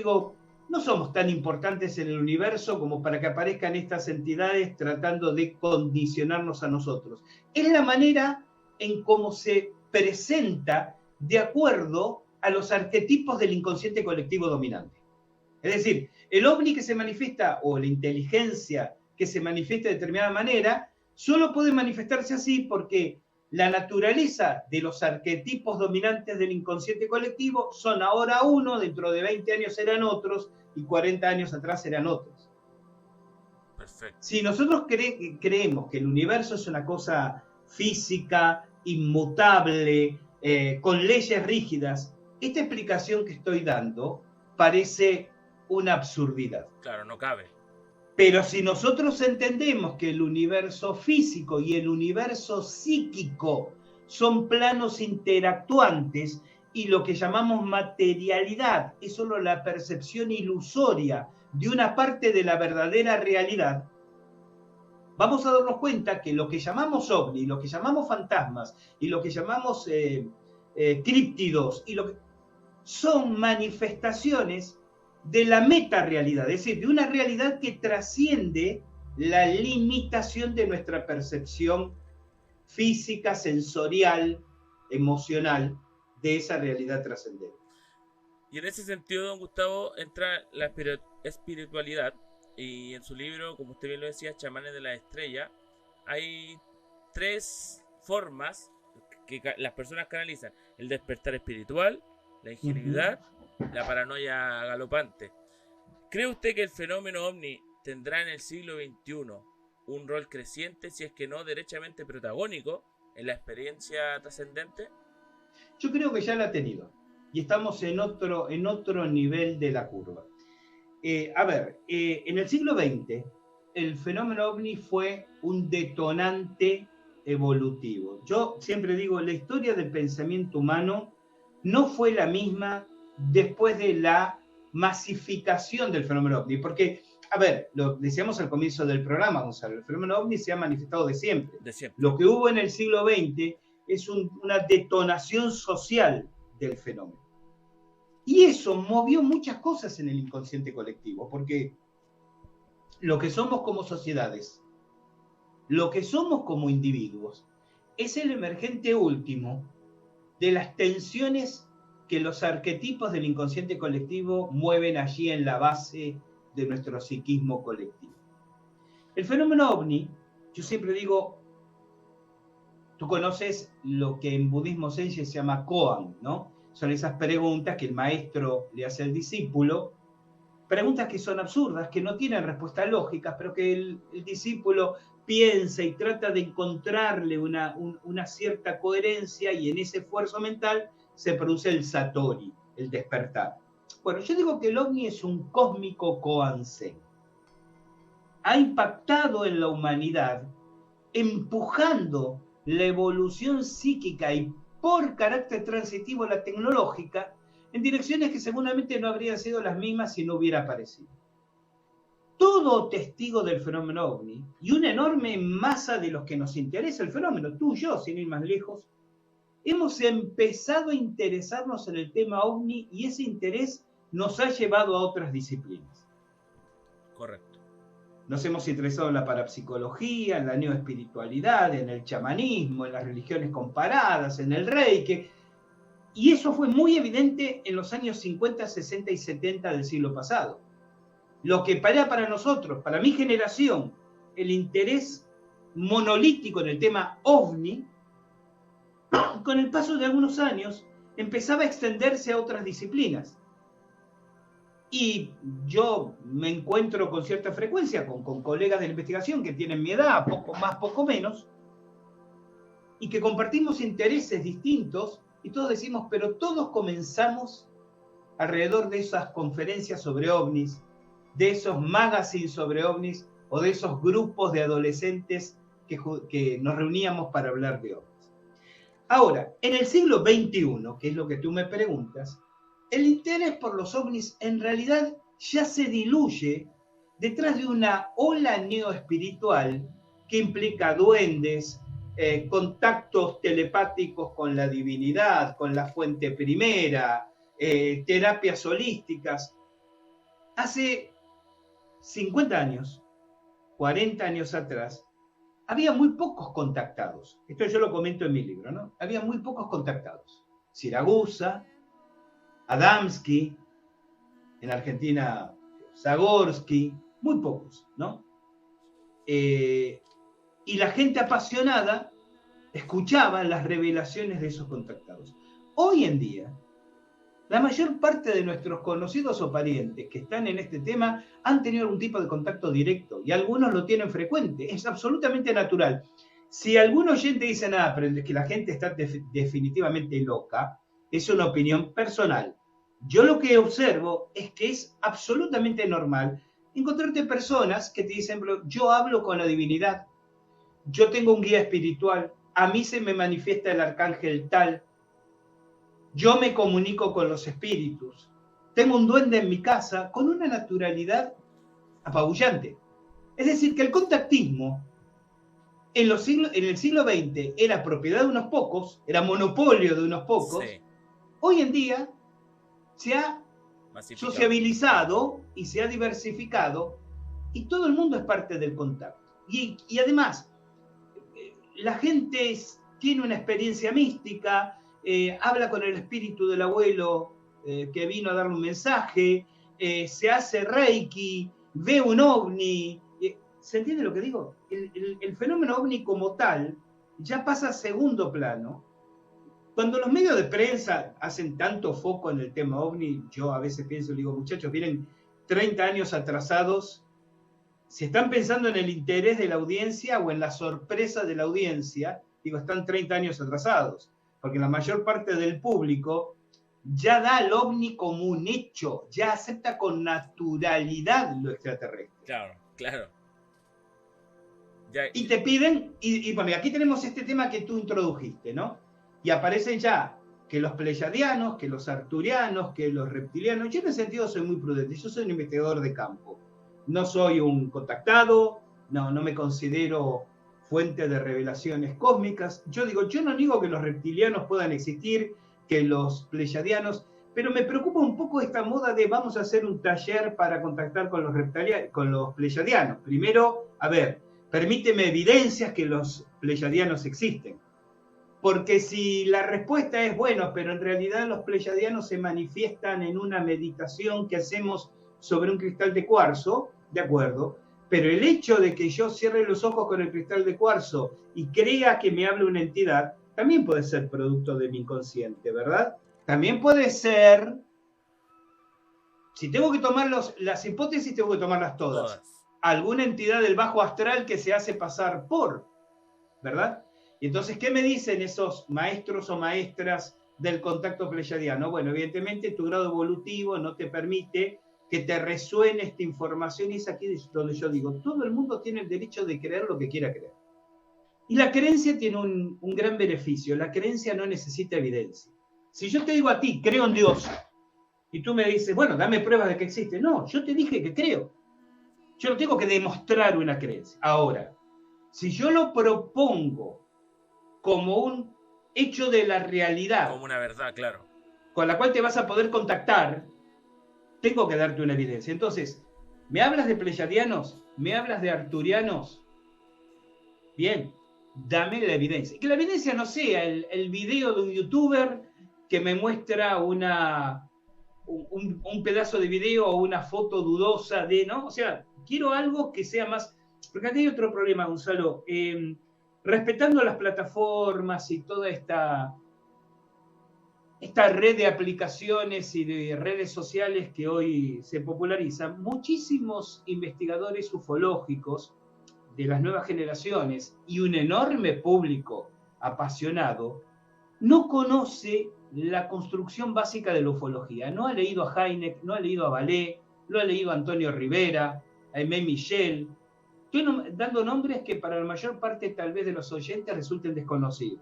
B: no somos tan importantes en el universo como para que aparezcan estas entidades tratando de condicionarnos a nosotros. Es la manera en cómo se presenta de acuerdo a los arquetipos del inconsciente colectivo dominante. Es decir, el ovni que se manifiesta o la inteligencia que se manifiesta de determinada manera solo puede manifestarse así porque la naturaleza de los arquetipos dominantes del inconsciente colectivo son ahora uno, dentro de 20 años eran otros y 40 años atrás eran otros.
A: Perfecto.
B: Si nosotros creemos que el universo es una cosa física, inmutable, con leyes rígidas, esta explicación que estoy dando parece una absurdidad.
A: Claro, no cabe.
B: Pero si nosotros entendemos que el universo físico y el universo psíquico son planos interactuantes y lo que llamamos materialidad es solo la percepción ilusoria de una parte de la verdadera realidad, vamos a darnos cuenta que lo que llamamos ovni, lo que llamamos fantasmas y lo que llamamos críptidos son manifestaciones de la metarealidad, es decir, de una realidad que trasciende la limitación de nuestra percepción física, sensorial, emocional de esa realidad trascendente.
A: Y en ese sentido, don Gustavo, entra la espiritualidad, y en su libro, como usted bien lo decía, Chamanes de la Estrella, hay 3 formas que las personas canalizan: el despertar espiritual, la ingenuidad, la paranoia galopante. ¿Cree usted que el fenómeno ovni tendrá en el siglo XXI un rol creciente, si es que no derechamente protagónico, en la experiencia trascendente?
B: Yo creo que ya la ha tenido y estamos en otro nivel de la curva. En el siglo XX el fenómeno ovni fue un detonante evolutivo. Yo siempre digo, la historia del pensamiento humano no fue la misma después de la masificación del fenómeno ovni, porque, lo decíamos al comienzo del programa, Gonzalo, el fenómeno ovni se ha manifestado de siempre. Lo que hubo en el siglo XX es una detonación social del fenómeno. Y eso movió muchas cosas en el inconsciente colectivo, porque lo que somos como sociedades, lo que somos como individuos, es el emergente último de las tensiones que los arquetipos del inconsciente colectivo mueven allí en la base de nuestro psiquismo colectivo. El fenómeno ovni, yo siempre digo, tú conoces lo que en budismo zen se llama koan, ¿no? Son esas preguntas que el maestro le hace al discípulo, preguntas que son absurdas, que no tienen respuestas lógicas, pero que el discípulo piensa y trata de encontrarle una cierta coherencia, y en ese esfuerzo mental se produce el satori, el despertar. Bueno, yo digo que el ovni es un cósmico koan zen. Ha impactado en la humanidad, empujando la evolución psíquica y por carácter transitivo la tecnológica en direcciones que seguramente no habrían sido las mismas si no hubiera aparecido. Todo testigo del fenómeno ovni y una enorme masa de los que nos interesa el fenómeno, tú y yo, sin ir más lejos, hemos empezado a interesarnos en el tema ovni, y ese interés nos ha llevado a otras disciplinas.
A: Correcto.
B: Nos hemos interesado en la parapsicología, en la neoespiritualidad, en el chamanismo, en las religiones comparadas, en el reiki. Y eso fue muy evidente en los años 50, 60 y 70 del siglo pasado. Lo que para nosotros, para mi generación, el interés monolítico en el tema ovni, con el paso de algunos años, empezaba a extenderse a otras disciplinas. Y yo me encuentro con cierta frecuencia con colegas de la investigación que tienen mi edad, poco más, poco menos, y que compartimos intereses distintos, y todos decimos, pero todos comenzamos alrededor de esas conferencias sobre ovnis, de esos magazines sobre ovnis, o de esos grupos de adolescentes que nos reuníamos para hablar de ovnis. Ahora, en el siglo XXI, que es lo que tú me preguntas, el interés por los ovnis en realidad ya se diluye detrás de una ola neoespiritual que implica duendes, contactos telepáticos con la divinidad, con la fuente primera, terapias holísticas. Hace 50 años, 40 años atrás, había muy pocos contactados. Esto yo lo comento en mi libro, ¿no? Había muy pocos contactados. Siragusa, Adamski, en Argentina, Zagorski, muy pocos, ¿no? Y la gente apasionada escuchaba las revelaciones de esos contactados. Hoy en día, la mayor parte de nuestros conocidos o parientes que están en este tema han tenido algún tipo de contacto directo, y algunos lo tienen frecuente. Es absolutamente natural. Si algún oyente dice nada, pero es que la gente está definitivamente loca, es una opinión personal. Yo lo que observo es que es absolutamente normal encontrarte personas que te dicen, yo hablo con la divinidad, yo tengo un guía espiritual, a mí se me manifiesta el arcángel tal, yo me comunico con los espíritus, tengo un duende en mi casa, con una naturalidad apabullante. Es decir, que el contactismo en el siglo XX era propiedad de unos pocos, era monopolio de unos pocos. Sí. Hoy en día se ha sociabilizado y se ha diversificado, y todo el mundo es parte del contacto. Y además, la gente tiene una experiencia mística, habla con el espíritu del abuelo que vino a darle un mensaje, se hace reiki, ve un ovni. ¿Se entiende lo que digo? El fenómeno ovni como tal ya pasa a segundo plano. Cuando los medios de prensa hacen tanto foco en el tema ovni, yo a veces pienso, digo, muchachos, vienen 30 años atrasados. Si están pensando en el interés de la audiencia o en la sorpresa de la audiencia, digo, están 30 años atrasados, porque la mayor parte del público ya da al ovni como un hecho, ya acepta con naturalidad lo extraterrestre.
A: Claro, claro.
B: Y te piden, y bueno, aquí tenemos este tema que tú introdujiste, ¿no? Y aparecen ya que los pleyadianos, que los arturianos, que los reptilianos. Yo en ese sentido soy muy prudente, yo soy un investigador de campo. No soy un contactado, no me considero fuente de revelaciones cósmicas. Yo digo, yo no digo que los reptilianos puedan existir, que los pleyadianos, pero me preocupa un poco esta moda de vamos a hacer un taller para contactar con los pleyadianos. Primero, a ver, permíteme evidencias que los pleyadianos existen. Porque si la respuesta es bueno, pero en realidad los pleyadianos se manifiestan en una meditación que hacemos sobre un cristal de cuarzo, de acuerdo, pero el hecho de que yo cierre los ojos con el cristal de cuarzo y crea que me hable una entidad, también puede ser producto de mi inconsciente, ¿verdad? También puede ser, si tengo que tomar las hipótesis, tengo que tomarlas todas. Alguna entidad del bajo astral que se hace pasar por, ¿verdad? Y entonces, ¿qué me dicen esos maestros o maestras del contacto pleyadiano? Bueno, evidentemente tu grado evolutivo no te permite que te resuene esta información, y es aquí donde yo digo, todo el mundo tiene el derecho de creer lo que quiera creer. Y la creencia tiene un gran beneficio, la creencia no necesita evidencia. Si yo te digo a ti, creo en Dios, y tú me dices, bueno, dame pruebas de que existe. No, yo te dije que creo. Yo no tengo que demostrar una creencia. Ahora, si yo lo propongo como un hecho de la realidad,
A: como una verdad, claro,
B: con la cual te vas a poder contactar, tengo que darte una evidencia. Entonces, ¿me hablas de pleyadianos? ¿Me hablas de arturianos? Bien, dame la evidencia. Y que la evidencia no sea el video de un youtuber que me muestra un pedazo de video o una foto dudosa de, ¿no? O sea, quiero algo que sea más... Porque aquí hay otro problema, Gonzalo. Respetando las plataformas y toda esta red de aplicaciones y de redes sociales que hoy se popularizan, muchísimos investigadores ufológicos de las nuevas generaciones y un enorme público apasionado no conoce la construcción básica de la ufología. No ha leído a Hynek, no ha leído a Vallée, no ha leído a Antonio Rivera, a Aimé Michel. Estoy dando nombres que para la mayor parte tal vez de los oyentes resulten desconocidos.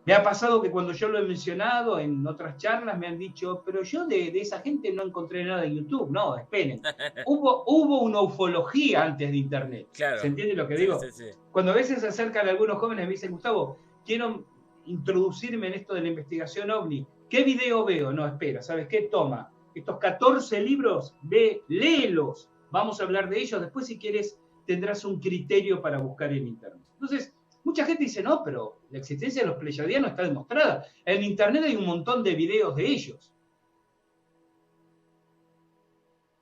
B: Me ha pasado que cuando yo lo he mencionado en otras charlas me han dicho, pero yo de esa gente no encontré nada en YouTube. No, esperen. Hubo una ufología antes de Internet.
A: Claro.
B: ¿Se entiende lo que digo?
A: Sí.
B: Cuando a veces se acercan algunos jóvenes y me dicen, Gustavo, quiero introducirme en esto de la investigación OVNI. ¿Qué video veo? No, espera, ¿sabes qué? Toma, estos 14 libros, léelos. Vamos a hablar de ellos. Después, si quieres, tendrás un criterio para buscar en Internet. Entonces, mucha gente dice, no, pero la existencia de los pleyadianos está demostrada. En Internet hay un montón de videos de ellos.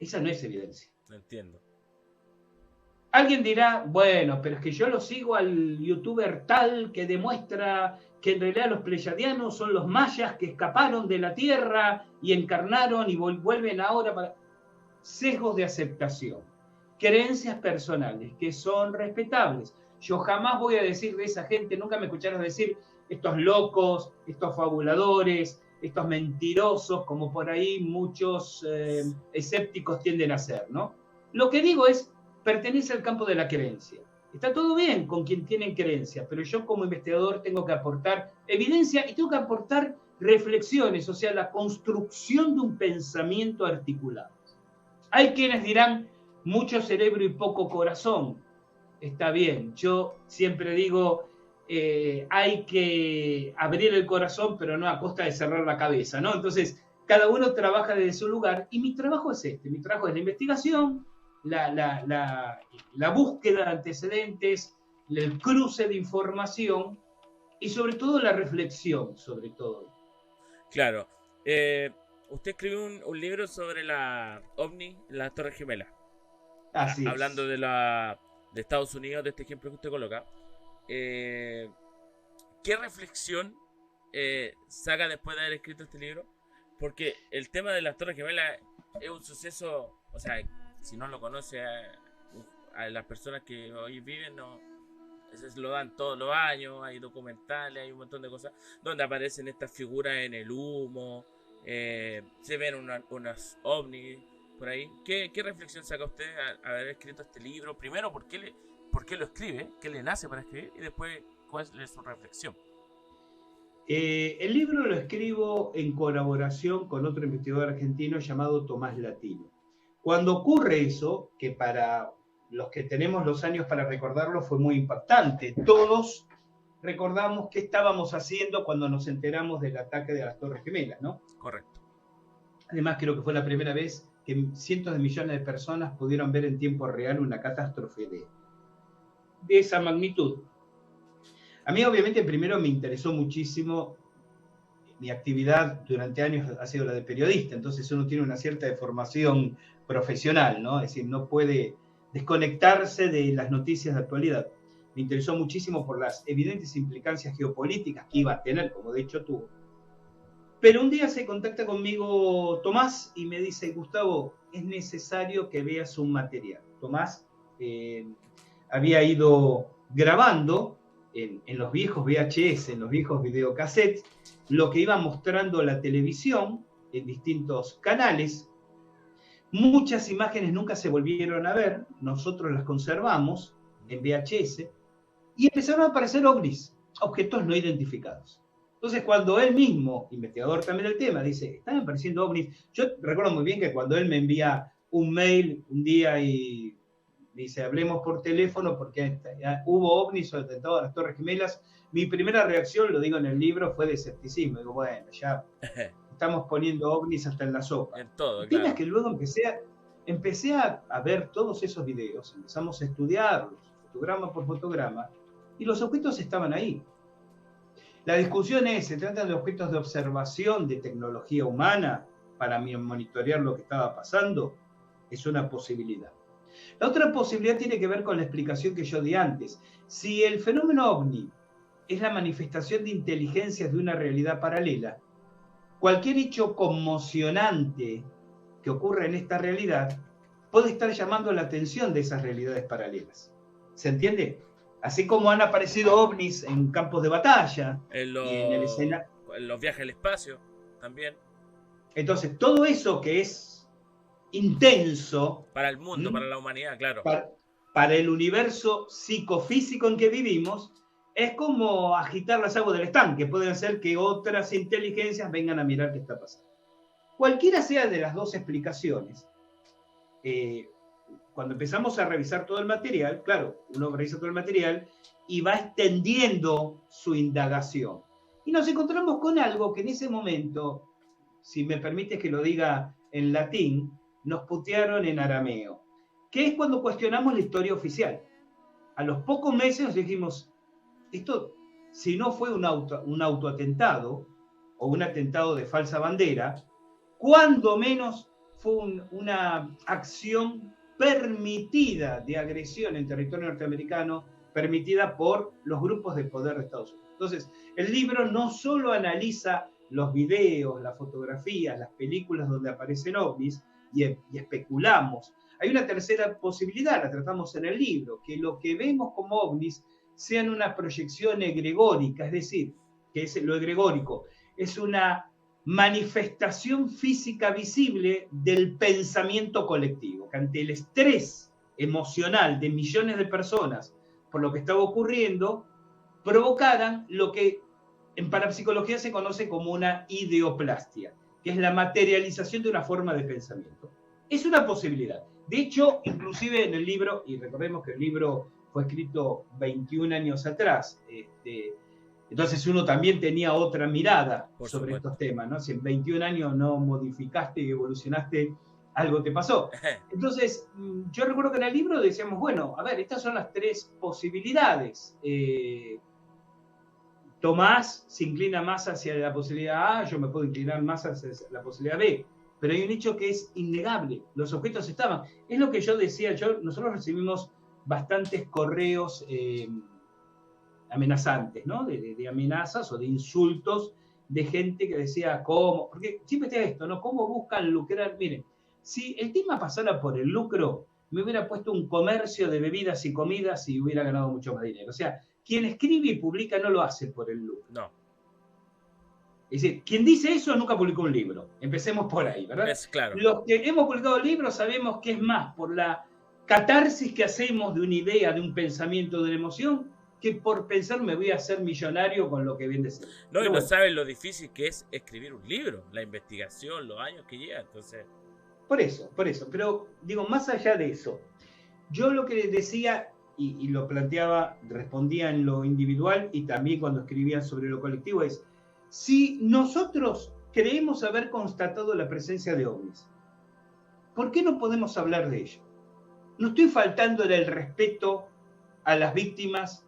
B: Esa no es evidencia.
A: No entiendo.
B: Alguien dirá, bueno, pero es que yo lo sigo al youtuber tal que demuestra que en realidad los pleyadianos son los mayas que escaparon de la Tierra y encarnaron y vuelven ahora para... Sesgos de aceptación, creencias personales que son respetables. Yo jamás voy a decir de esa gente, nunca me escucharon decir estos locos, estos fabuladores, estos mentirosos, como por ahí muchos escépticos tienden a hacer, ¿no? Lo que digo es, pertenece al campo de la creencia. Está todo bien con quien tienen creencia, pero yo como investigador tengo que aportar evidencia y tengo que aportar reflexiones, o sea, la construcción de un pensamiento articulado. Hay quienes dirán, mucho cerebro y poco corazón. Está bien, yo siempre digo, hay que abrir el corazón, pero no a costa de cerrar la cabeza, ¿no? Entonces, cada uno trabaja desde su lugar, y mi trabajo es este, mi trabajo es la investigación, la búsqueda de antecedentes, el cruce de información, y sobre todo la reflexión, sobre todo.
A: Claro. Usted escribió un libro sobre la OVNI, las Torres Gemelas.
B: Así
A: hablando
B: es.
A: de Estados Unidos, de este ejemplo que usted coloca. ¿Qué reflexión saca después de haber escrito este libro? Porque el tema de las Torres Gemelas es un suceso, o sea, si no lo conoce a las personas que hoy viven, no, lo dan todos los años, hay documentales, hay un montón de cosas donde aparecen estas figuras en el humo, se ven unas ovnis por ahí. ¿Qué reflexión saca usted al haber escrito este libro? Primero, ¿por qué lo escribe? ¿Qué le nace para escribir? Y después, ¿cuál es su reflexión?
B: El libro lo escribo en colaboración con otro investigador argentino llamado Tomás Latino. Cuando ocurre eso, que para los que tenemos los años para recordarlo fue muy impactante, todos recordamos qué estábamos haciendo cuando nos enteramos del ataque de las Torres Gemelas, ¿no?
A: Correcto.
B: Además, creo que fue la primera vez que cientos de millones de personas pudieron ver en tiempo real una catástrofe de esa magnitud. A mí, obviamente, primero me interesó muchísimo. Mi actividad durante años ha sido la de periodista, entonces uno tiene una cierta deformación profesional, ¿no? Es decir, no puede desconectarse de las noticias de actualidad. Me interesó muchísimo por las evidentes implicancias geopolíticas que iba a tener, como de hecho tuvo. Pero un día se contacta conmigo Tomás y me dice, Gustavo, es necesario que veas un material. Tomás había ido grabando en los viejos VHS, en los viejos videocassettes, lo que iba mostrando la televisión en distintos canales. Muchas imágenes nunca se volvieron a ver, nosotros las conservamos en VHS, y empezaron a aparecer ovnis, objetos no identificados. Entonces, cuando él mismo, investigador también del tema, dice, están apareciendo ovnis, yo recuerdo muy bien que cuando él me envía un mail un día y dice, hablemos por teléfono porque hubo ovnis o atentado a las Torres Gemelas, mi primera reacción, lo digo en el libro, fue de escepticismo. Digo, bueno, ya estamos poniendo ovnis hasta en la sopa.
A: En todo,
B: el tema
A: claro.
B: es que luego empecé a ver todos esos videos, empezamos a estudiarlos, fotograma por fotograma, y los objetos estaban ahí. La discusión es, ¿se trata de objetos de observación de tecnología humana para monitorear lo que estaba pasando? Es una posibilidad. La otra posibilidad tiene que ver con la explicación que yo di antes. Si el fenómeno ovni es la manifestación de inteligencias de una realidad paralela, cualquier hecho conmocionante que ocurra en esta realidad puede estar llamando la atención de esas realidades paralelas. ¿Se entiende? Así como han aparecido ovnis en campos de batalla
A: En
B: y en el escenario.
A: En los viajes al espacio también.
B: Entonces, todo eso que es intenso
A: para el mundo, para la humanidad, claro.
B: Para el universo psicofísico en que vivimos, es como agitar las aguas del estanque. Puede hacer que otras inteligencias vengan a mirar qué está pasando. Cualquiera sea de las dos explicaciones, cuando empezamos a revisar todo el material, claro, uno revisa todo el material y va extendiendo su indagación. Y nos encontramos con algo que en ese momento, si me permites que lo diga en latín, nos putearon en arameo, que es cuando cuestionamos la historia oficial. A los pocos meses nos dijimos, esto, si no fue un autoatentado o un atentado de falsa bandera, cuando menos fue una acción permitida de agresión en territorio norteamericano, permitida por los grupos de poder de Estados Unidos. Entonces, el libro no solo analiza los videos, las fotografías, las películas donde aparecen ovnis y especulamos. Hay una tercera posibilidad, la tratamos en el libro, que lo que vemos como ovnis sean una proyección egregórica, es decir, que es lo egregórico, es una manifestación física visible del pensamiento colectivo, que ante el estrés emocional de millones de personas por lo que estaba ocurriendo, provocaran lo que en parapsicología se conoce como una ideoplastia, que es la materialización de una forma de pensamiento. Es una posibilidad. De hecho, inclusive en el libro, y recordemos que el libro fue escrito 21 años atrás, entonces uno también tenía otra mirada sobre estos temas, ¿no? Si en 21 años no modificaste y evolucionaste, algo te pasó. Entonces, yo recuerdo que en el libro decíamos, bueno, a ver, estas son las tres posibilidades. Tomás se inclina más hacia la posibilidad A, yo me puedo inclinar más hacia la posibilidad B, pero hay un hecho que es innegable, los objetos estaban. Es lo que yo decía, nosotros recibimos bastantes correos amenazantes, ¿no? De amenazas o de insultos de gente que decía, ¿cómo? Porque siempre está esto, ¿no? ¿Cómo buscan lucrar? Miren, si el tema pasara por el lucro, me hubiera puesto un comercio de bebidas y comidas y hubiera ganado mucho más dinero. O sea, quien escribe y publica no lo hace por el lucro.
A: No.
B: Es decir, quien dice eso nunca publicó un libro. Empecemos por ahí, ¿verdad?
A: Es claro.
B: Los que hemos publicado libros sabemos que es más por la catarsis que hacemos de una idea, de un pensamiento, de una emoción, que por pensar me voy a hacer millonario con lo que viene de ser.
A: No, y bueno, no saben lo difícil que es escribir un libro, la investigación, los años que lleva, entonces...
B: Por eso, pero digo, más allá de eso, yo lo que decía, y lo planteaba, respondía en lo individual y también cuando escribía sobre lo colectivo, es, si nosotros creemos haber constatado la presencia de ovnis. ¿Por qué no podemos hablar de ello? No estoy faltándole el respeto a las víctimas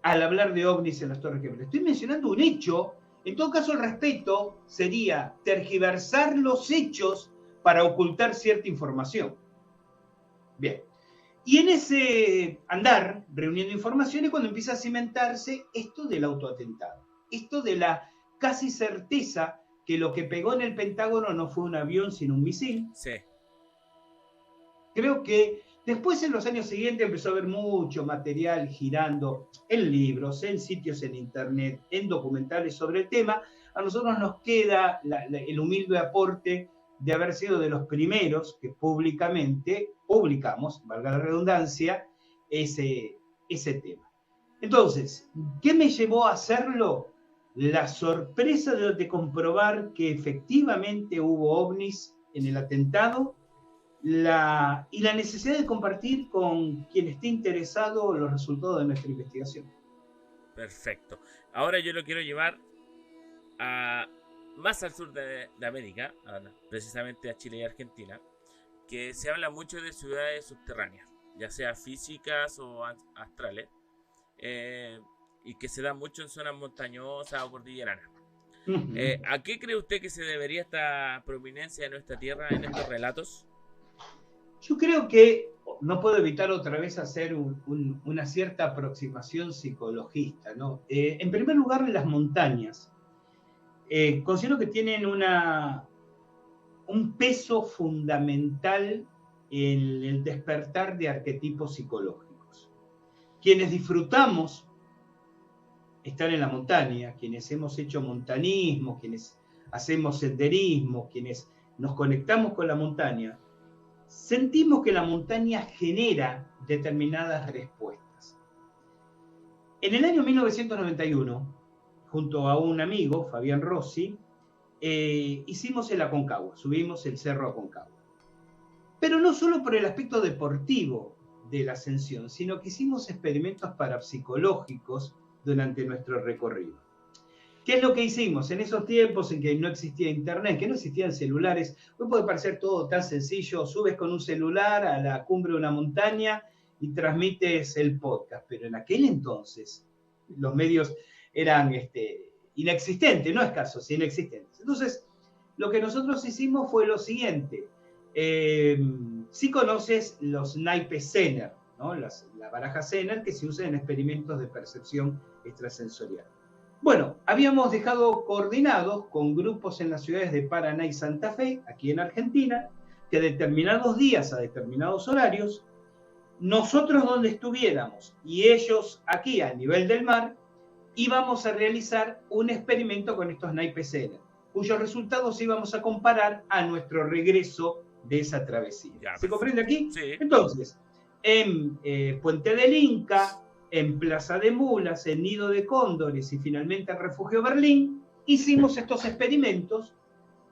B: al hablar de ovnis en las Torres Gemelas. Estoy mencionando un hecho. En todo caso, el respeto sería tergiversar los hechos para ocultar cierta información. Bien. Y en ese andar, reuniendo informaciones, cuando empieza a cimentarse esto del autoatentado, esto de la casi certeza que lo que pegó en el Pentágono no fue un avión, sino un misil.
A: Sí.
B: Creo que después, en los años siguientes, empezó a haber mucho material girando en libros, en sitios en internet, en documentales sobre el tema. A nosotros nos queda el humilde aporte de haber sido de los primeros que públicamente publicamos, valga la redundancia, ese tema. Entonces, ¿qué me llevó a hacerlo? La sorpresa de comprobar que efectivamente hubo ovnis en el atentado y la necesidad de compartir con quien esté interesado los resultados de nuestra investigación.
A: Perfecto. Ahora yo lo quiero llevar más al sur de América, precisamente a Chile y Argentina, que se habla mucho de ciudades subterráneas, ya sea físicas o astrales, y que se da mucho en zonas montañosas o cordilleranas. ¿A qué cree usted que se debería esta prominencia de nuestra tierra en estos relatos?
B: Yo creo que no puedo evitar otra vez hacer una cierta aproximación psicologista, ¿no? En primer lugar, las montañas. Considero que tienen un peso fundamental en el despertar de arquetipos psicológicos. Quienes disfrutamos estar en la montaña, quienes hemos hecho montañismo, quienes hacemos senderismo, quienes nos conectamos con la montaña, sentimos que la montaña genera determinadas respuestas. En el año 1991, junto a un amigo, Fabián Rossi, hicimos el Aconcagua, subimos el Cerro Aconcagua. Pero no solo por el aspecto deportivo de la ascensión, sino que hicimos experimentos parapsicológicos durante nuestro recorrido. ¿Qué es lo que hicimos? En esos tiempos en que no existía internet, que no existían celulares, hoy puede parecer todo tan sencillo, subes con un celular a la cumbre de una montaña y transmites el podcast, pero en aquel entonces los medios eran inexistentes, no escasos, inexistentes. Entonces, lo que nosotros hicimos fue lo siguiente, si conoces los naipes Zener, ¿no? La baraja Zener que se usa en experimentos de percepción extrasensorial. Bueno, habíamos dejado coordinados con grupos en las ciudades de Paraná y Santa Fe, aquí en Argentina, que determinados días a determinados horarios, nosotros donde estuviéramos y ellos aquí a nivel del mar, íbamos a realizar un experimento con estos naipes Zener, cuyos resultados íbamos a comparar a nuestro regreso de esa travesía. ¿Se comprende aquí?
A: Sí.
B: Entonces, en Puente del Inca, en Plaza de Mulas, en Nido de Cóndores y finalmente en Refugio Berlín, hicimos estos experimentos,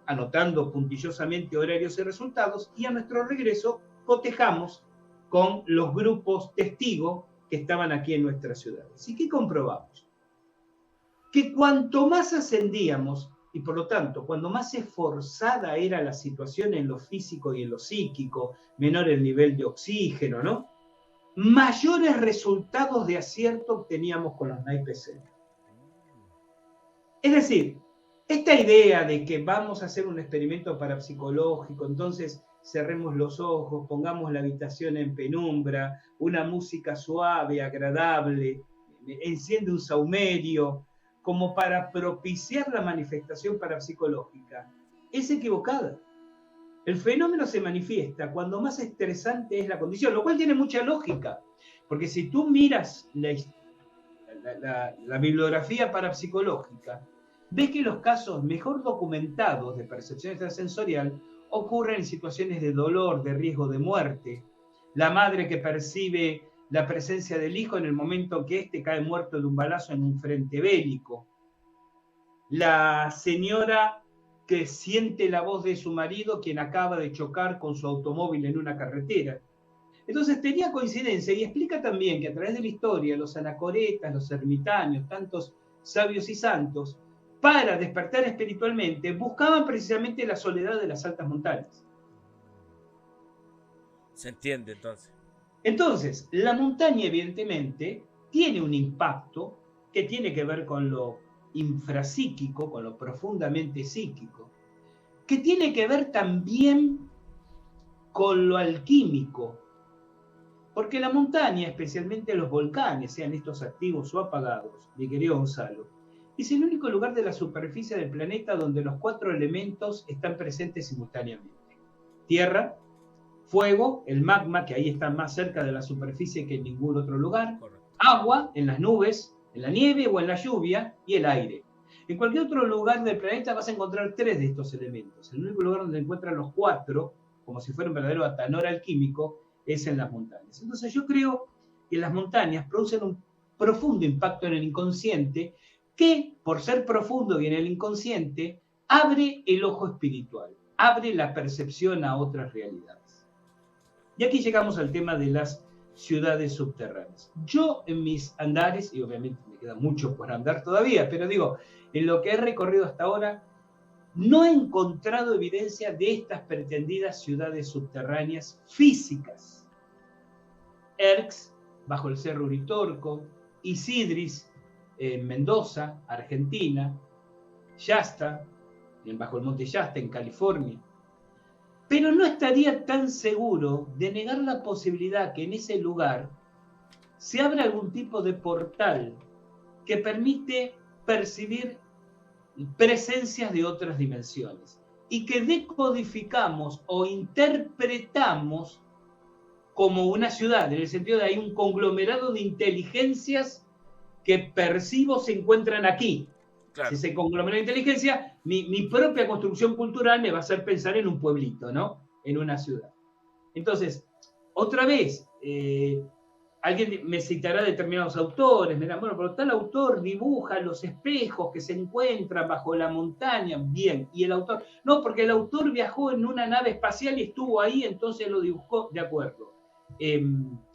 B: anotando puntillosamente horarios y resultados, y a nuestro regreso cotejamos con los grupos testigos que estaban aquí en nuestras ciudades. ¿Y qué comprobamos? Que cuanto más ascendíamos, y por lo tanto, cuando más esforzada era la situación en lo físico y en lo psíquico, menor el nivel de oxígeno, ¿no? Mayores resultados de acierto obteníamos con los naipes Zener. Es decir, esta idea de que vamos a hacer un experimento parapsicológico, entonces cerremos los ojos, pongamos la habitación en penumbra, una música suave, agradable, enciende un saumerio, como para propiciar la manifestación parapsicológica, es equivocada. El fenómeno se manifiesta cuando más estresante es la condición, lo cual tiene mucha lógica, porque si tú miras la bibliografía parapsicológica, ves que los casos mejor documentados de percepción extrasensorial ocurren en situaciones de dolor, de riesgo de muerte. La madre que percibe la presencia del hijo en el momento que éste cae muerto de un balazo en un frente bélico. La señora que siente la voz de su marido, quien acaba de chocar con su automóvil en una carretera. Entonces tenía coincidencia y explica también que a través de la historia los anacoretas, los ermitaños, tantos sabios y santos, para despertar espiritualmente, buscaban precisamente la soledad de las altas montañas.
A: Se entiende entonces.
B: Entonces, la montaña evidentemente tiene un impacto que tiene que ver con lo infrapsíquico, con lo profundamente psíquico, que tiene que ver también con lo alquímico, porque la montaña, especialmente los volcanes, sean estos activos o apagados, mi querido Gonzalo, es el único lugar de la superficie del planeta donde los 4 elementos están presentes simultáneamente. Tierra, fuego, el magma, que ahí está más cerca de la superficie que en ningún otro lugar,
A: Correcto.
B: agua, en las nubes, en la nieve o en la lluvia, y el aire. En cualquier otro lugar del planeta vas a encontrar 3 de estos elementos. El único lugar donde encuentran los 4, como si fuera un verdadero atanor alquímico, es en las montañas. Entonces yo creo que las montañas producen un profundo impacto en el inconsciente que, por ser profundo y en el inconsciente, abre el ojo espiritual, abre la percepción a otras realidades. Y aquí llegamos al tema de las ciudades subterráneas. Yo en mis andares, y obviamente me queda mucho por andar todavía, pero digo, en lo que he recorrido hasta ahora, no he encontrado evidencia de estas pretendidas ciudades subterráneas físicas. Erx, bajo el Cerro Uritorco, Isidris, en Mendoza, Argentina, Shasta, bajo el Monte Shasta, en California. Pero no estaría tan seguro de negar la posibilidad que en ese lugar se abra algún tipo de portal que permite percibir presencias de otras dimensiones y que decodificamos o interpretamos como una ciudad, en el sentido de hay un conglomerado de inteligencias que percibo se encuentran aquí. Claro. Si ese conglomerado de inteligencia, mi propia construcción cultural me va a hacer pensar en un pueblito, ¿no? En una ciudad. Entonces, otra vez, alguien me citará determinados autores, me dirán, bueno, pero tal autor dibuja los espejos que se encuentran bajo la montaña, bien, y el autor, no, porque el autor viajó en una nave espacial y estuvo ahí, entonces lo dibujó, de acuerdo.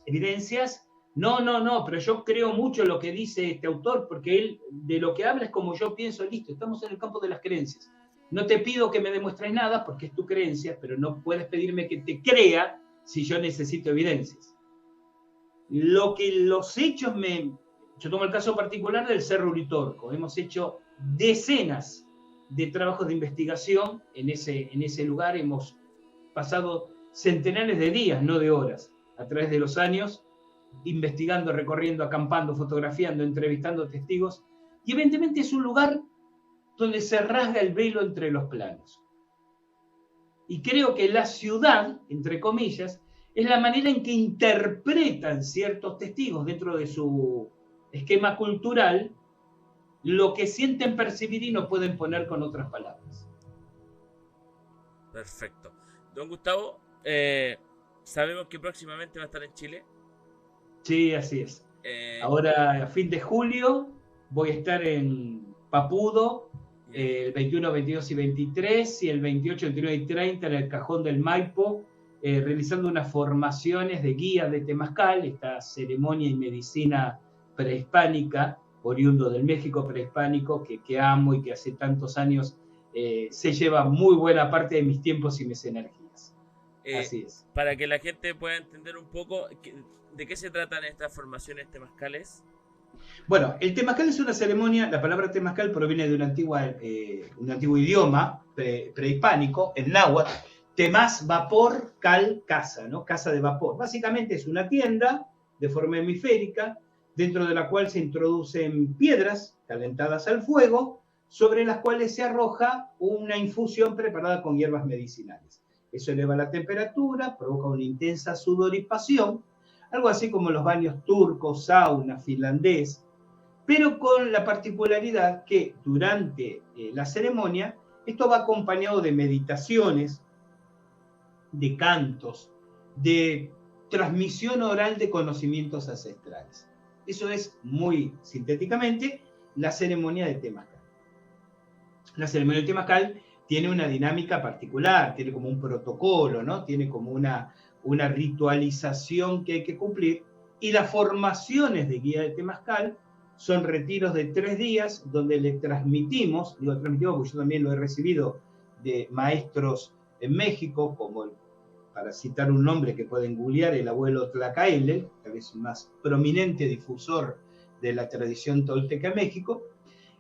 B: Evidencias, no, pero yo creo mucho en lo que dice este autor, porque él de lo que habla es como yo pienso, listo, estamos en el campo de las creencias. No te pido que me demuestres nada, porque es tu creencia, pero no puedes pedirme que te crea si yo necesito evidencias. Lo que los hechos yo tomo el caso particular del Cerro Uritorco. Hemos hecho decenas de trabajos de investigación en ese lugar. Hemos pasado centenares de días, no de horas, a través de los años, investigando, recorriendo, acampando, fotografiando, entrevistando testigos. Y evidentemente es un lugar donde se rasga el velo entre los planos. Y creo que la ciudad, entre comillas, es la manera en que interpretan ciertos testigos dentro de su esquema cultural lo que sienten percibir y no pueden poner con otras palabras.
A: Perfecto. Don Gustavo, sabemos que próximamente va a estar en Chile.
B: Sí, así es. Ahora, a fin de julio, voy a estar en Papudo, el 21, 22 y 23, y el 28, 29 y 30 en el Cajón del Maipo, realizando unas formaciones de guía de Temazcal, esta ceremonia y medicina prehispánica, oriundo del México prehispánico, que amo y que hace tantos años se lleva muy buena parte de mis tiempos y mis energías. Así es.
A: Para que la gente pueda entender un poco de qué se tratan estas formaciones temazcales.
B: Bueno, el temazcal es una ceremonia, la palabra temazcal proviene de un antiguo idioma prehispánico, en náhuatl. Temaz, vapor, cal, casa, ¿no? Casa de vapor. Básicamente es una tienda de forma hemisférica, dentro de la cual se introducen piedras calentadas al fuego, sobre las cuales se arroja una infusión preparada con hierbas medicinales. Eso eleva la temperatura, provoca una intensa sudoripación, algo así como los baños turcos, sauna, finlandés, pero con la particularidad que durante la ceremonia esto va acompañado de meditaciones, de cantos, de transmisión oral de conocimientos ancestrales. Eso es, muy sintéticamente, la ceremonia de Temazcal. La ceremonia de Temazcal tiene una dinámica particular, tiene como un protocolo, ¿no? Tiene como una ritualización que hay que cumplir, y las formaciones de guía de Temazcal son retiros de 3 días donde le transmitimos, digo transmitimos porque yo también lo he recibido de maestros en México, como para citar un nombre que pueden googlear, el abuelo Tlacaile, tal vez el más prominente difusor de la tradición tolteca en México.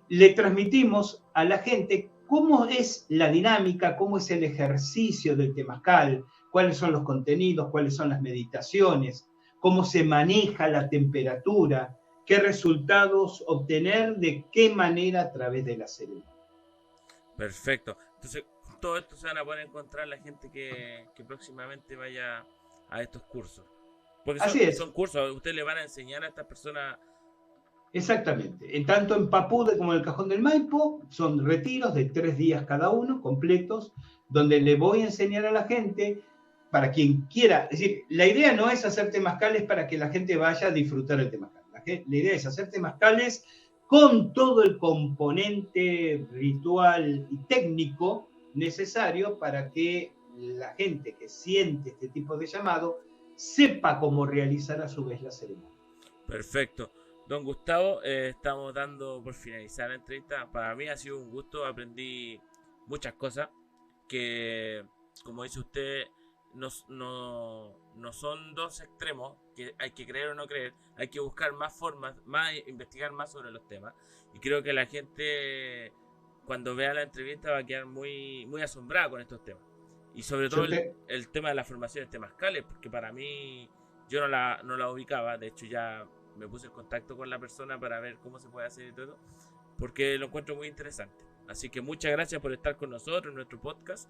B: Le transmitimos a la gente cómo es la dinámica, cómo es el ejercicio del temazcal, cuáles son los contenidos, cuáles son las meditaciones, cómo se maneja la temperatura, qué resultados obtener, de qué manera a través de la ceremonia.
A: Perfecto. Entonces, todo esto se van a poder encontrar la gente que próximamente vaya a estos cursos. Porque son cursos, ustedes le van a enseñar a estas personas.
B: Exactamente. Tanto en Papude como en el Cajón del Maipo, son retiros de 3 días cada uno, completos, donde le voy a enseñar a la gente, para quien quiera, es decir, la idea no es hacer temazcales para que la gente vaya a disfrutar el temazcal. La idea es hacer temazcales con todo el componente ritual y técnico necesario para que la gente que siente este tipo de llamado sepa cómo realizar a su vez la ceremonia.
A: Perfecto. Don Gustavo, estamos dando por finalizar la entrevista. Para mí ha sido un gusto, aprendí muchas cosas que, como dice usted, no son dos extremos, que hay que creer o no creer, hay que buscar más formas, investigar más sobre los temas. Y creo que la gente, cuando vea la entrevista, va a quedar muy, muy asombrada con estos temas. Y sobre todo el tema de las formaciones temazcales, porque para mí yo no la ubicaba. De hecho, ya me puse en contacto con la persona para ver cómo se puede hacer y todo, porque lo encuentro muy interesante. Así que muchas gracias por estar con nosotros en nuestro podcast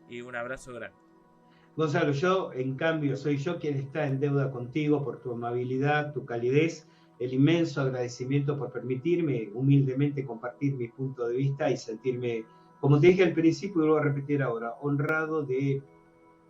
A: y un abrazo grande.
B: Gonzalo, yo en cambio soy yo quien está en deuda contigo por tu amabilidad, tu calidez, el inmenso agradecimiento por permitirme humildemente compartir mi punto de vista y sentirme, como te dije al principio y lo voy a repetir ahora, honrado de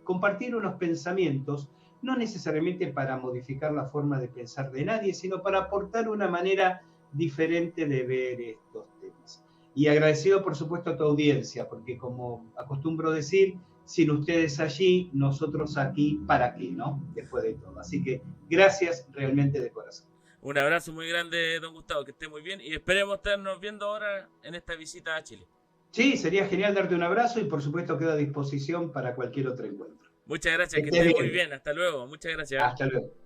B: compartir unos pensamientos, no necesariamente para modificar la forma de pensar de nadie, sino para aportar una manera diferente de ver estos temas. Y agradecido, por supuesto, a tu audiencia, porque como acostumbro decir, sin ustedes allí, nosotros aquí, ¿para qué, no? Después de todo. Así que gracias realmente de corazón.
A: Un abrazo muy grande, don Gustavo, que esté muy bien y esperemos estarnos viendo ahora en esta visita a Chile.
B: Sí, sería genial darte un abrazo y por supuesto quedo a disposición para cualquier otro encuentro.
A: Muchas gracias, que esté muy bien. Hasta luego. Muchas gracias.
B: Hasta luego.